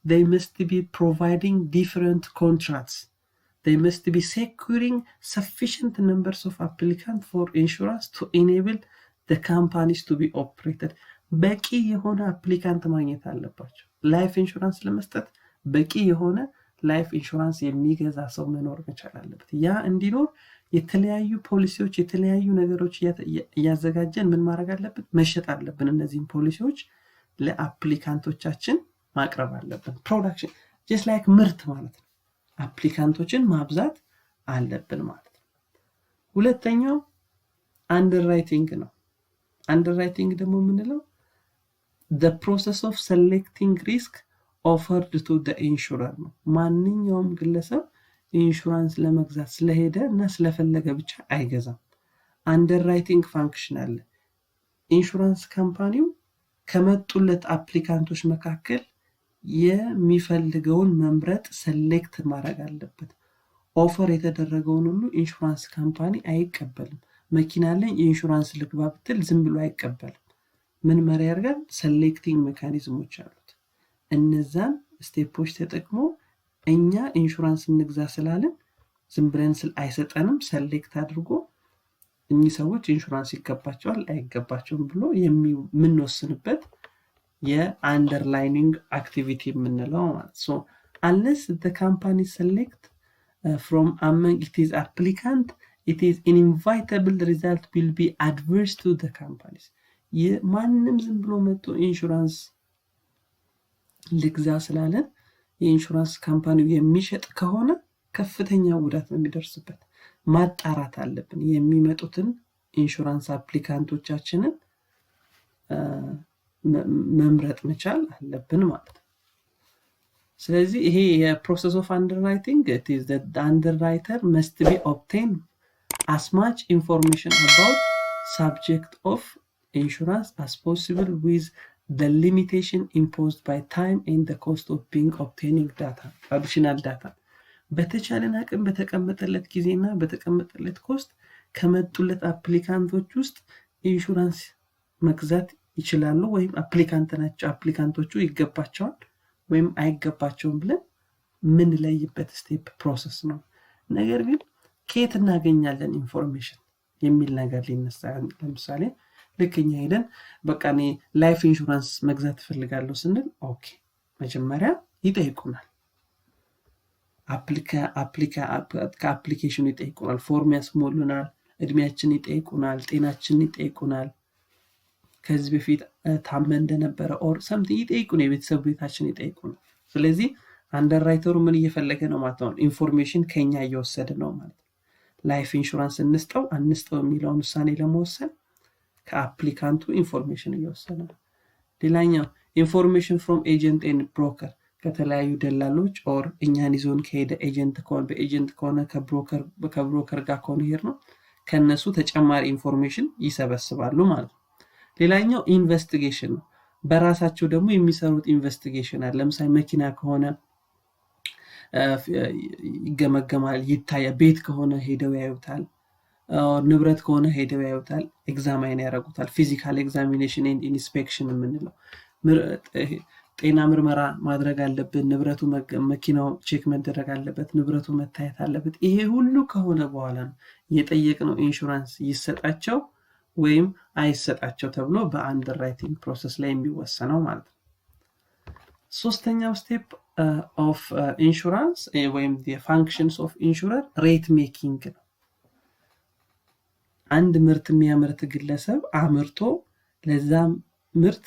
they must be providing different contracts. They must be securing sufficient numbers of applicants for insurance to enable the companies to be operated. በቂ የሆነ አፕሊካንት ማግኘት አለባቸው። ላይፍ ኢንሹራንስ ለመስጠት በቂ የሆነ ላይፍ ኢንሹራንስ የሚገዛ ሰው መኖር መቻል አለበት። ያ እንዲኖር የተለያዩ ፖሊሲዎች የተለያዩ ነገሮች ያዘጋጀን ምን ማድረግ አለበት? መሸጥ አለብን። እነዚህን ፖሊሲዎች ለአፕሊካንቶቻችን ማቅረብ አለብን። ፕሮዳክሽን just like ምርት ማለት ነው። አፕሊካንቶችን ማብዛት አለብን ማለት ነው። ሁለተኛው አንደርራይቲንግ ነው። አንደርራይቲንግ ደግሞ ምንለው the process of selecting risk offered to the insurer ነው። ማንኛውም ግለሰብ ኢንሹራንስ ለመግዛት ስለሄደ እና ስለፈለገ ብቻ አይገዛም። አንደርራይቲንግ ፋንክሽን አለ። ኢንሹራንስ ካምፓኒው ከመጡለት አፕሊካንቶች መካከል የሚፈልገውን መምረጥ ሰሌክት ማድረግ አለበት። ኦፈር የተደረገውን ሁሉ ኢንሹራንስ ካምፓኒ አይቀበልም። መኪና ላይ ኢንሹራንስ ልግባ ብትል ዝም ብሎ አይቀበልም። ምን ማድረግ ያደርጋል? ሰሌክቲንግ ሜካኒዝሞች አሉት። እነዛን ስቴፖች ተጠቅሞ እኛ ኢንሹራንስ እንግዛ ስላለን ዝም ብለን አይሰጠንም። ሰሌክት አድርጎ እኚህ ሰዎች ኢንሹራንስ ይገባቸዋል አይገባቸውም ብሎ የምንወስንበት የአንደርላይኒንግ አክቲቪቲ የምንለው ማለት ነው። unless the company select from among its applicant, it is inevitable the result will be adverse to the companies. ማንም ዝም ብሎ መጥቶ ኢንሹራንስ ልግዛ ስላለን የኢንሹራንስ ካምፓኒው የሚሸጥ ከሆነ ከፍተኛ ጉዳት ነው የሚደርስበት። ማጣራት አለብን። የሚመጡትን ኢንሹራንስ አፕሊካንቶቻችንን መምረጥ መቻል አለብን ማለት ነው። ስለዚህ ይሄ የፕሮሰስ ኦፍ አንደርራይቲንግ it is that the underwriter must be obtain as much information about subject of insurance as possible with the limitation imposed by time and the cost of being obtaining data, additional data. በተቻለን አቅም በተቀመጠለት ጊዜና በተቀመጠለት ኮስት ከመጡለት አፕሊካንቶች ውስጥ ኢንሹራንስ መግዛት ይችላሉ ወይም አፕሊካንት ናቸው አፕሊካንቶቹ ይገባቸዋል ወይም አይገባቸውም ብለን ምን ለይበት ስቴፕ ፕሮሰስ ነው። ነገር ግን ከየት እናገኛለን ኢንፎርሜሽን የሚል ነገር ሊነሳ ለምሳሌ ልክኛ ሄደን በቃ እኔ ላይፍ ኢንሹራንስ መግዛት ፈልጋለሁ ስንል ኦኬ መጀመሪያ ይጠይቁናል። ከአፕሊኬሽኑ ይጠይቁናል፣ ፎርም ያስሞሉናል፣ እድሜያችን ይጠይቁናል፣ ጤናችን ይጠይቁናል፣ ከዚህ በፊት ታመን እንደነበረ ኦር ሰምቲንግ ይጠይቁናል፣ የቤተሰብ ቤታችን ይጠይቁናል። ስለዚህ አንደርራይተሩ ምን እየፈለገ ነው ማለት ነው? ኢንፎርሜሽን ከኛ እየወሰደ ነው ማለት ነው። ላይፍ ኢንሹራንስ እንስጠው አንስጠው የሚለውን ውሳኔ ለመወሰን ከአፕሊካንቱ ኢንፎርሜሽን እየወሰደ ነው። ሌላኛው ኢንፎርሜሽን ፍሮም ኤጀንት ኤንድ ብሮከር፣ ከተለያዩ ደላሎች ኦር እኛን ይዞን ከሄደ ኤጀንት ከሆነ በኤጀንት ከሆነ ከብሮከር ጋር ከሆነ ሄር ነው ከነሱ ተጨማሪ ኢንፎርሜሽን ይሰበስባሉ ማለት ነው። ሌላኛው ኢንቨስቲጌሽን ነው። በራሳቸው ደግሞ የሚሰሩት ኢንቨስቲጌሽን አለ። ለምሳሌ መኪና ከሆነ ይገመገማል፣ ይታያል። ቤት ከሆነ ሄደው ያዩታል። ንብረት ከሆነ ሄደው ያዩታል፣ ኤግዛማይን ያደርጉታል። ፊዚካል ኤግዛሚኔሽን ኤንድ ኢንስፔክሽን የምንለው ጤና ምርመራ ማድረግ አለብን። ንብረቱ መኪናው ቼክ መደረግ አለበት፣ ንብረቱ መታየት አለበት። ይሄ ሁሉ ከሆነ በኋላ ነው የጠየቅነው ኢንሹራንስ ይሰጣቸው ወይም አይሰጣቸው ተብሎ በአንደርራይቲንግ ፕሮሰስ ላይ የሚወሰነው ማለት ነው። ሶስተኛው ስቴፕ ኦፍ ኢንሹራንስ ወይም የፋንክሽንስ ኦፍ ኢንሹረር ሬት ሜኪንግ ነው። አንድ ምርት የሚያመርት ግለሰብ አምርቶ ለዛ ምርት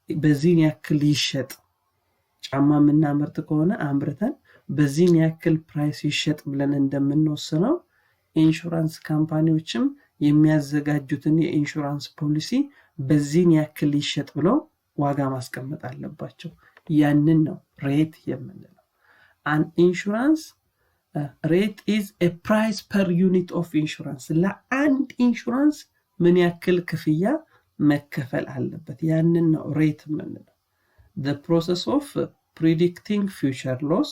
በዚህን ያክል ይሸጥ፣ ጫማ የምናመርት ከሆነ አምርተን በዚህን ያክል ፕራይስ ይሸጥ ብለን እንደምንወስነው ኢንሹራንስ ካምፓኒዎችም የሚያዘጋጁትን የኢንሹራንስ ፖሊሲ በዚህን ያክል ይሸጥ ብለው ዋጋ ማስቀመጥ አለባቸው። ያንን ነው ሬት የምንለው። አን ኢንሹራንስ ሬት ኢዝ ኤ ፕራይስ ፐር ዩኒት ኦፍ ኢንሹራንስ፣ ለአንድ ኢንሹራንስ ምን ያክል ክፍያ መከፈል አለበት፣ ያንን ነው ሬት የምንለው። the process of predicting future loss,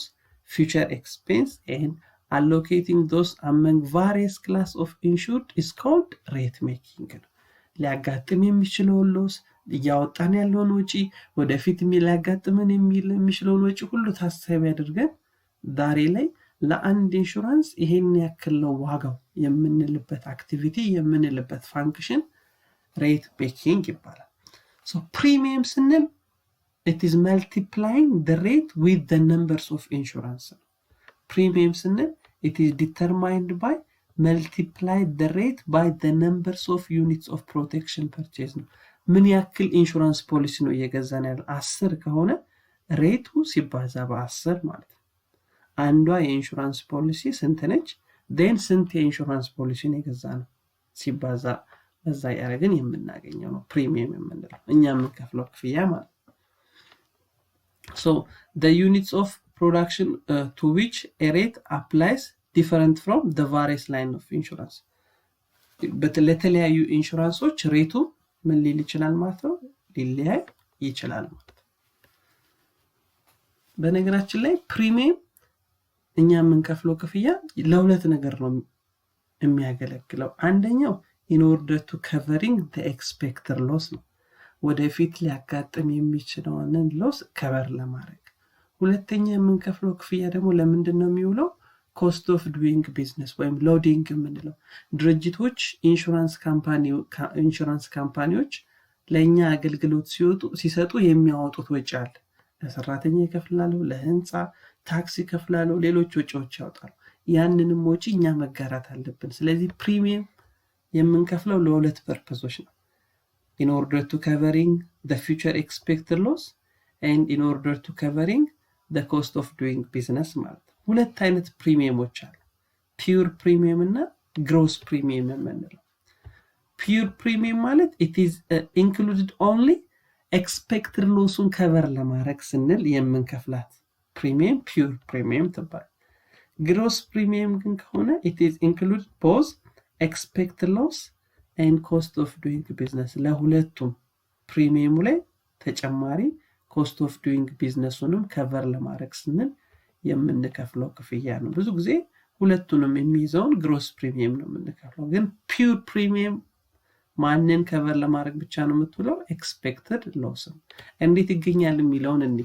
future expense and allocating those among various class of insured is called rate making ነው። ሊያጋጥም የሚችለውን ሎስ እያወጣን ያለውን ወጪ ወደፊት ሊያጋጥመን የሚችለውን ወጪ ሁሉ ታሳቢ አድርገን ዛሬ ላይ ለአንድ ኢንሹራንስ ይሄን ያክል ነው ዋጋው የምንልበት አክቲቪቲ የምንልበት ፋንክሽን ሬት ሜኪንግ ይባላል። ሶ ፕሪሚየም ስንል it is multiplying the rate with the numbers of insurance. Premium ስንል it is determined by multiply the rate by the numbers of units of protection purchase ነው። ምን ያክል ኢንሹራንስ ፖሊሲ ነው እየገዛን ያለው? 10 ከሆነ ሬቱ ሲባዛ በ10 ማለት ነው። አንዷ የኢንሹራንስ ፖሊሲ ስንት ነች? then ስንት የኢንሹራንስ ፖሊሲ ነው የገዛነው ሲባዛ በዛ ያረግን የምናገኘው ነው ፕሪሚየም የምንለው፣ እኛ የምንከፍለው ክፍያ ማለት ነው። So the units of production to which a rate applies different from the various line of insurance. በተለያዩ ኢንሹራንሶች ሬቱ ምን ሊል ይችላል ማለት ነው? ሊለያይ ይችላል ማለት ነው። በነገራችን ላይ ፕሪሚየም እኛ የምንከፍለው ክፍያ ለሁለት ነገር ነው የሚያገለግለው። አንደኛው in order to covering the expected loss ነው፣ ወደፊት ሊያጋጥም የሚችለውን ሎስ ከቨር ለማድረግ። ሁለተኛ የምንከፍለው ክፍያ ደግሞ ለምንድን ነው የሚውለው? ኮስት ኦፍ ዱዊንግ ቢዝነስ ወይም ሎዲንግ የምንለው። ድርጅቶች ኢንሹራንስ ካምፓኒዎች ለእኛ አገልግሎት ሲሰጡ የሚያወጡት ወጪ አለ። ለሰራተኛ ይከፍላሉ፣ ለህንፃ ታክስ ይከፍላሉ፣ ሌሎች ወጪዎች ያወጣሉ። ያንንም ወጪ እኛ መጋራት አለብን። ስለዚህ ፕሪሚየም የምንከፍለው ለሁለት ፐርፐሶች ነው። in order to covering the future expected loss and in order to covering the cost of doing business ማለት ነው። ሁለት አይነት ፕሪሚየሞች አሉ፣ ፒውር ፕሪሚየም እና ግሮስ ፕሪሚየም የምንለው። ፒውር ፕሪሚየም ማለት it is included only expected lossን ከቨር ለማድረግ ስንል የምንከፍላት ፕሪሚየም ፒውር ፕሪሚየም ትባላል። ግሮስ ፕሪሚየም ግን ከሆነ it is included both expected loss and cost of doing business፣ ለሁለቱም ፕሪሚየሙ ላይ ተጨማሪ cost of doing businessንም ከቨር ለማድረግ ስንል የምንከፍለው ክፍያ ነው። ብዙ ጊዜ ሁለቱንም የሚይዘውን ግሮስ ፕሪሚየም ነው የምንከፍለው። ግን ፒውር ፕሪሚየም ማንን ከቨር ለማድረግ ብቻ ነው የምትውለው? ኤክስፔክትድ ሎስ። እንዴት ይገኛል የሚለውን እንዴ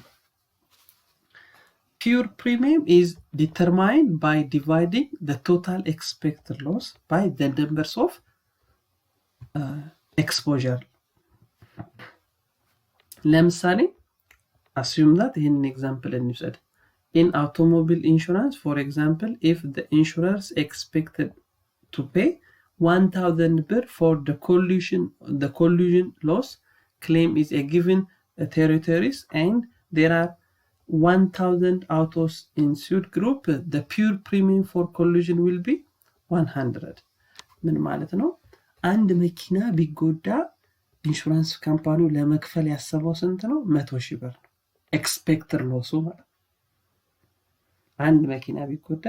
Pure premium is determined by dividing the total expected loss by the numbers of exposure. ለምሳሌ assume that in an example and you said in automobile insurance, for example, if the insurers expected to pay 1,000 birr for the collision loss claim is a given territories and there are 1,000 autos insured group, the pure premium for collision will be 100. ምን ማለት ነው? አንድ መኪና ቢጎዳ ኢንሹራንስ ካምፓኒው ለመክፈል ያሰበው ስንት ነው? 100,000 ብር ነው። ኤክስፔክትድ ሎሱ ማለት አንድ መኪና ቢጎዳ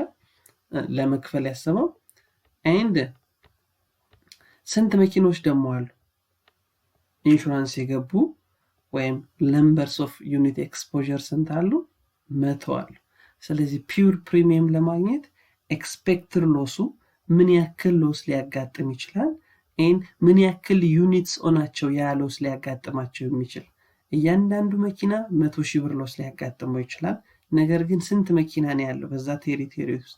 ለመክፈል ያሰበው and ስንት መኪኖች ደግሞ አሉ ኢንሹራንስ የገቡ ወይም numbers of unit exposure ስንት አሉ? 100 አሉ። ስለዚህ ፒውር ፕሪሚየም ለማግኘት ኤክስፔክትድ ሎሱ ምን ያክል ሎስ ሊያጋጥም ይችላል and ምን ያክል ዩኒትስ ኦናቸው ያ ሎስ ሊያጋጥማቸው የሚችል እያንዳንዱ መኪና 100,000 ብር ሎስ ሊያጋጥመው ይችላል። ነገር ግን ስንት መኪና ነው ያለው በዛ ቴሪቶሪ ውስጥ?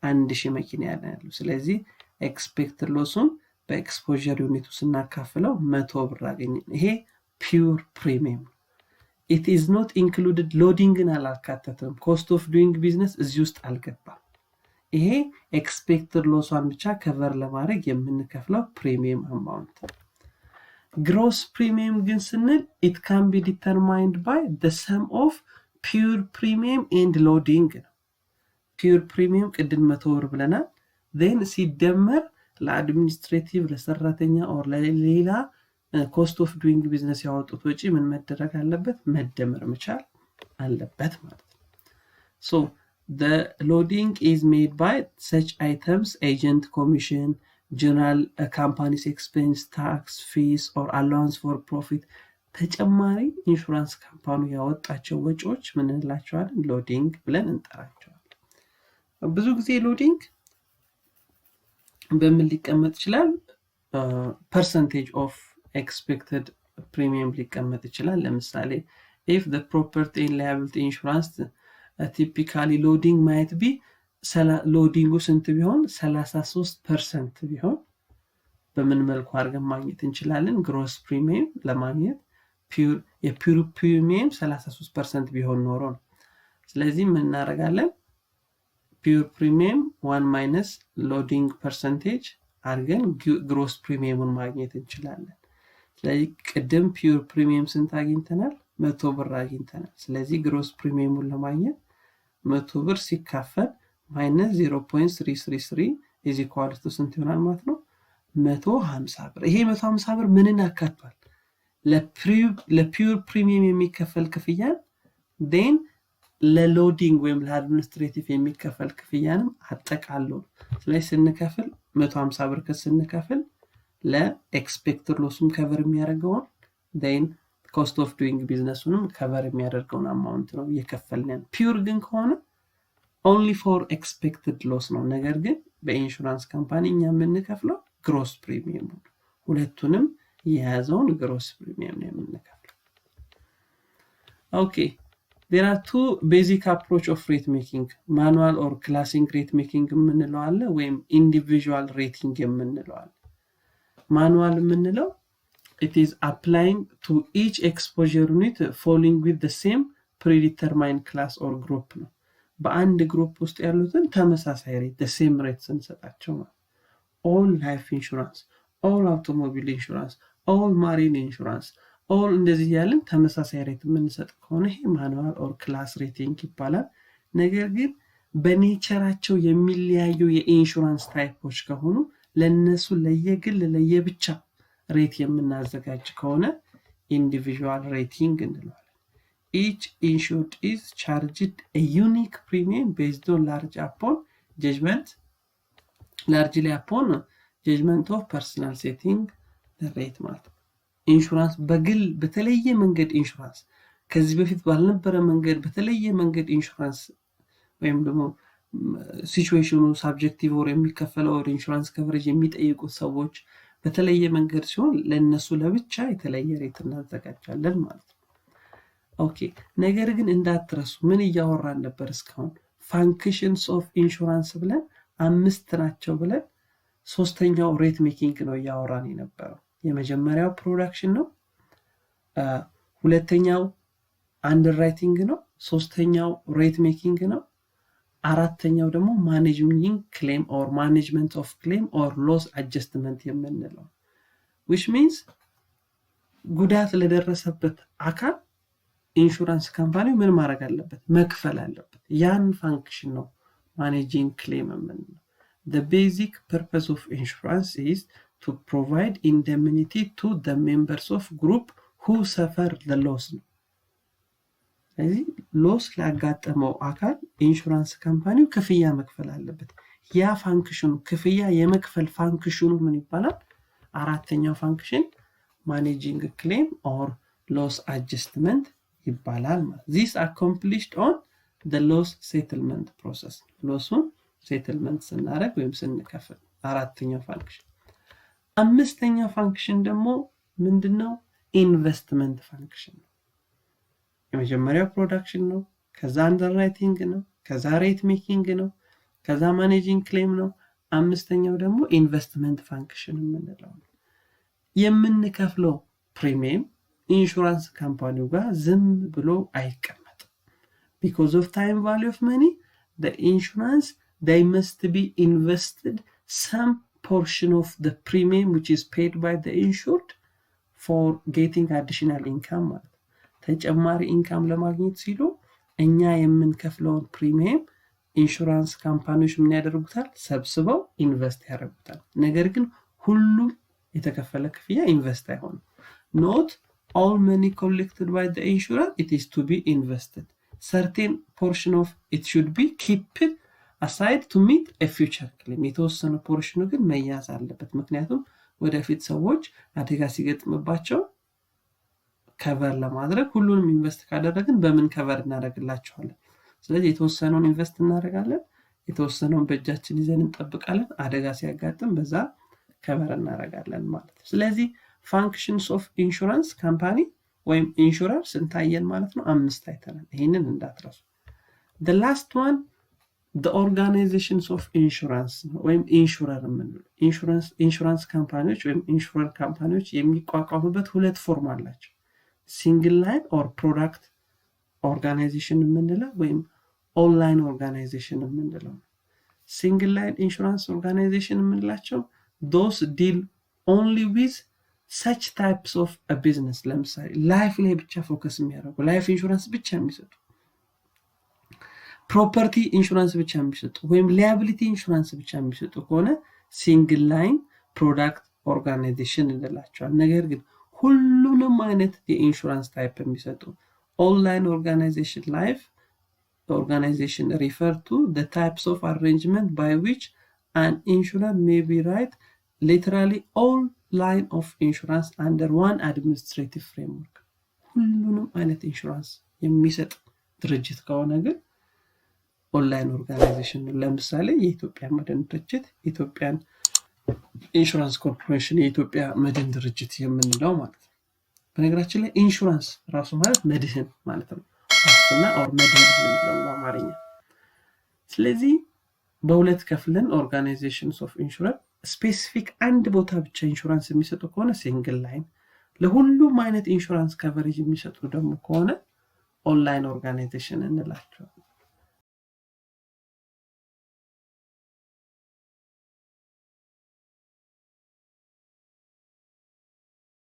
1,000 መኪና ያለው። ስለዚህ ኤክስፔክትድ ሎሱን በኤክስፖዠር ዩኒቱ ስናካፍለው 100 ብር አገኘን። ይሄ ፒውር ፕሪሚየም። it is not included loadingን አላካተተም። cost of doing business እዚህ ውስጥ አልገባም። ይሄ ኤክስፔክትድ ሎሷን ብቻ ከቨር ለማድረግ የምንከፍለው ፕሪሚየም አማውንት። ግሮስ ፕሪሚየም ግን ስንል it can be determined by the sum of pure premium and loading ነው። ፒውር ፕሪሚየም ቅድም 100 ብር ብለናል። then ሲደመር ለአድሚኒስትሬቲቭ ለሰራተኛ ኦር ለሌላ ኮስት ኦፍ ዱይንግ ቢዝነስ ያወጡት ወጪ ምን መደረግ አለበት? መደመር መቻል አለበት ማለት ነው። so the loading is made by such items agent commission, general company's expense, tax, fees or allowance for profit ተጨማሪ ኢንሹራንስ ካምፓኒው ያወጣቸው ወጪዎች ምን እንላቸዋለን? ሎዲንግ ብለን እንጠራቸዋለን። ብዙ ጊዜ ሎዲንግ በምን ሊቀመጥ ይችላል? percentage of expected premium ሊቀመጥ ይችላል። ለምሳሌ if the property and liability insurance typically loading might be ሎዲንጉ ስንት ቢሆን 33% ቢሆን በምን መልኩ አድርገን ማግኘት እንችላለን? ግሮስ ፕሪሚየም ለማግኘት የፒውር ፕሪሚየም 33% ቢሆን ኖሮ ነው። ስለዚህ ምን እናደርጋለን? ፒውር ፕሪሚየም 1 ማይነስ ሎዲንግ ፐርሰንቴጅ አድርገን ግሮስ ፕሪሚየሙን ማግኘት እንችላለን። ስለዚህ ቅድም ፒውር ፕሪሚየም ስንት አግኝተናል? 100 ብር አግኝተናል። ስለዚህ ግሮስ ፕሪሚየሙን ለማግኘት 100 ብር ሲካፈል ማይነስ 0.333 is equal to ስንት ይሆናል ማለት ነው? 150 ብር። ይሄ 150 ብር ምንን ያካትታል? ለፒውር ፕሪሚየም የሚከፈል ክፍያን then ለሎዲንግ ወይም ለአድሚኒስትሬቲቭ የሚከፈል ክፍያንም አጠቃሎ። ስለዚህ ስንከፍል 150 ብር ስንከፍል ለኤክስፔክትድ ሎስም ከቨር የሚያደርገውን then cost of doing businessንም ከቨር የሚያደርገውን አማውንት ነው እየከፈልን። ፒውር ግን ከሆነ only for expected loss ነው። ነገር ግን በኢንሹራንስ ካምፓኒ እኛ የምንከፍለው ግሮስ ፕሪሚየም ነው። ሁለቱንም የያዘውን ግሮስ ፕሪሚየም ነው የምንከፍለው። okay, there are two basic approach of rate making, manual or classing rate making የምንለው አለ ወይም individual rating የምንለው አለ። ማኑዋል የምንለው it is applying to each exposure unit falling with the same predetermined class or group ነው። በአንድ ግሩፕ ውስጥ ያሉትን ተመሳሳይ ሬት the same rate ስንሰጣቸው ነው። all life insurance, all automobile insurance, all marine insurance, all እንደዚህ ያለን ተመሳሳይ ሬት የምንሰጥ ከሆነ ይሄ ማኑዋል ኦር ክላስ ሬቲንግ ይባላል። ነገር ግን በኔቸራቸው የሚለያዩ የኢንሹራንስ ታይፖች ከሆኑ ለነሱ ለየግል ለየብቻ ሬት የምናዘጋጅ ከሆነ ኢንዲቪጁዋል ሬቲንግ እንለዋለን። each insured is charged a unique premium based on largely upon judgment of personal setting the rate ማለት ነው። ኢንሹራንስ በግል በተለየ መንገድ ኢንሹራንስ ከዚህ በፊት ባልነበረ መንገድ በተለየ መንገድ ኢንሹራንስ ወይም ደግሞ ሲቹዌሽኑ ሳብጀክቲቭ ኦር የሚከፈለው ኢንሹራንስ ከቨሬጅ የሚጠይቁ ሰዎች በተለየ መንገድ ሲሆን ለነሱ ለብቻ የተለየ ሬት እናዘጋጃለን ማለት ነው። ኦኬ ነገር ግን እንዳትረሱ ምን እያወራን ነበር እስካሁን functions of insurance ብለን 5 ናቸው ብለን ሶስተኛው ሬት ሜኪንግ ነው እያወራን የነበረው የመጀመሪያው ፕሮዳክሽን ነው ሁለተኛው አንደርራይቲንግ ነው ሶስተኛው ሬት ሜኪንግ ነው አራተኛው ደግሞ ማኔጅመንት ክሌም ኦር ማኔጅመንት ኦፍ ክሌም ኦር ሎስ አጀስትመንት የምንለው which means ጉዳት ለደረሰበት አካል ኢንሹራንስ ካምፓኒው ምን ማድረግ አለበት መክፈል አለበት ያን ፋንክሽን ነው ማኔጂንግ ክሌም የምንለው the basic purpose of insurance is to provide indemnity to the members of group who suffer the loss ስለዚህ ሎስ ላጋጠመው አካል ኢንሹራንስ ካምፓኒው ክፍያ መክፈል አለበት ያ ፋንክሽኑ ክፍያ የመክፈል ፋንክሽኑ ምን ይባላል አራተኛው ፋንክሽን ማኔጂንግ ክሌም ኦር ሎስ አጀስትመንት ይባላል ማለት this accomplished on the loss settlement process ሎሱን ሴትልመንት ስናደርግ ወይም ስንከፍል አራተኛው ፋንክሽን አምስተኛው ፋንክሽን ደግሞ ምንድነው ኢንቨስትመንት ፋንክሽን ነው የመጀመሪያው ፕሮዳክሽን ነው ከዛ አንደርራይቲንግ ነው ከዛ ሬት ሜኪንግ ነው ከዛ ማኔጂንግ ክሌም ነው አምስተኛው ደግሞ ኢንቨስትመንት ፋንክሽን የምንለው ነው የምንከፍለው ፕሪሚየም ኢንሹራንስ ካምፓኒው ጋር ዝም ብሎ አይቀመጥም because of time value of money the insurance they must be invested some portion of the premium which is paid by the insured for getting additional income ተጨማሪ ኢንካም ለማግኘት ሲሉ እኛ የምንከፍለውን ፕሪሚየም ኢንሹራንስ ካምፓኒዎች ምን ያደርጉታል ሰብስበው ኢንቨስት ያደርጉታል ነገር ግን ሁሉ የተከፈለ ክፍያ ኢንቨስት አይሆንም not all money collected by the insurer it is to be invested certain portion of it should be kept aside to meet a future claim የተወሰነ ፖርሽኑ ግን መያዝ አለበት ምክንያቱም ወደፊት ሰዎች አደጋ ሲገጥምባቸው ከቨር ለማድረግ ሁሉንም ኢንቨስት ካደረግን በምን ከቨር እናደርግላቸዋለን ስለዚህ የተወሰነውን ኢንቨስት እናደርጋለን የተወሰነውን በእጃችን ይዘን እንጠብቃለን አደጋ ሲያጋጥም በዛ ከቨር እናደርጋለን ማለት ነው ስለዚህ functions of insurance company ወይም ኢንሹረር ስንታየን ማለት ነው 5 አይተናል ይሄንን እንዳትረሱ the last one the organizations of insurance ወይም ኢንሹረር የምንለው ኢንሹራንስ ካምፓኒዎች ወይም ኢንሹረር ካምፓኒዎች የሚቋቋሙበት ሁለት ፎርም አላቸው single line or product organization የምንለው ወይም online organization የምንለው single line insurance organization የምንላቸው those deal only with such types of a business ለምሳሌ ላይፍ ላይ ብቻ ፎከስ የሚያደርጉ ላይፍ ኢንሹራንስ ብቻ የሚሰጡ ፕሮፐርቲ ኢንሹራንስ ብቻ የሚሰጡ ወይም ሊያቢሊቲ ኢንሹራንስ ብቻ የሚሰጡ ከሆነ single line product organization እንላቸዋለን ነገር ግን ሁሉንም አይነት የኢንሹራንስ ታይፕ የሚሰጡ ኦንላይን ኦርጋናይዜሽን ላይፍ organization refer to the types of arrangement by which an insurer may be write literally all line of insurance under one administrative framework ሁሉንም አይነት ኢንሹራንስ የሚሰጥ ድርጅት ከሆነ ግን ኦንላይን ኦርጋናይዜሽን ለምሳሌ የኢትዮጵያ መድን ድርጅት ኢትዮጵያን ኢንሹራንስ ኮርፖሬሽን የኢትዮጵያ መድን ድርጅት የምንለው ማለት ነው በነገራችን ላይ ኢንሹራንስ ራሱ ማለት መድህን ማለት ነው እና ኦር መድህን ነው በአማርኛ ስለዚህ በሁለት ከፍለን ኦርጋናይዜሽንስ ኦፍ ኢንሹራንስ ስፔሲፊክ አንድ ቦታ ብቻ ኢንሹራንስ የሚሰጡ ከሆነ ሲንግል ላይን ለሁሉም አይነት ኢንሹራንስ ከቨሬጅ የሚሰጡ ደግሞ ከሆነ ኦንላይን ኦርጋናይዜሽን እንላቸው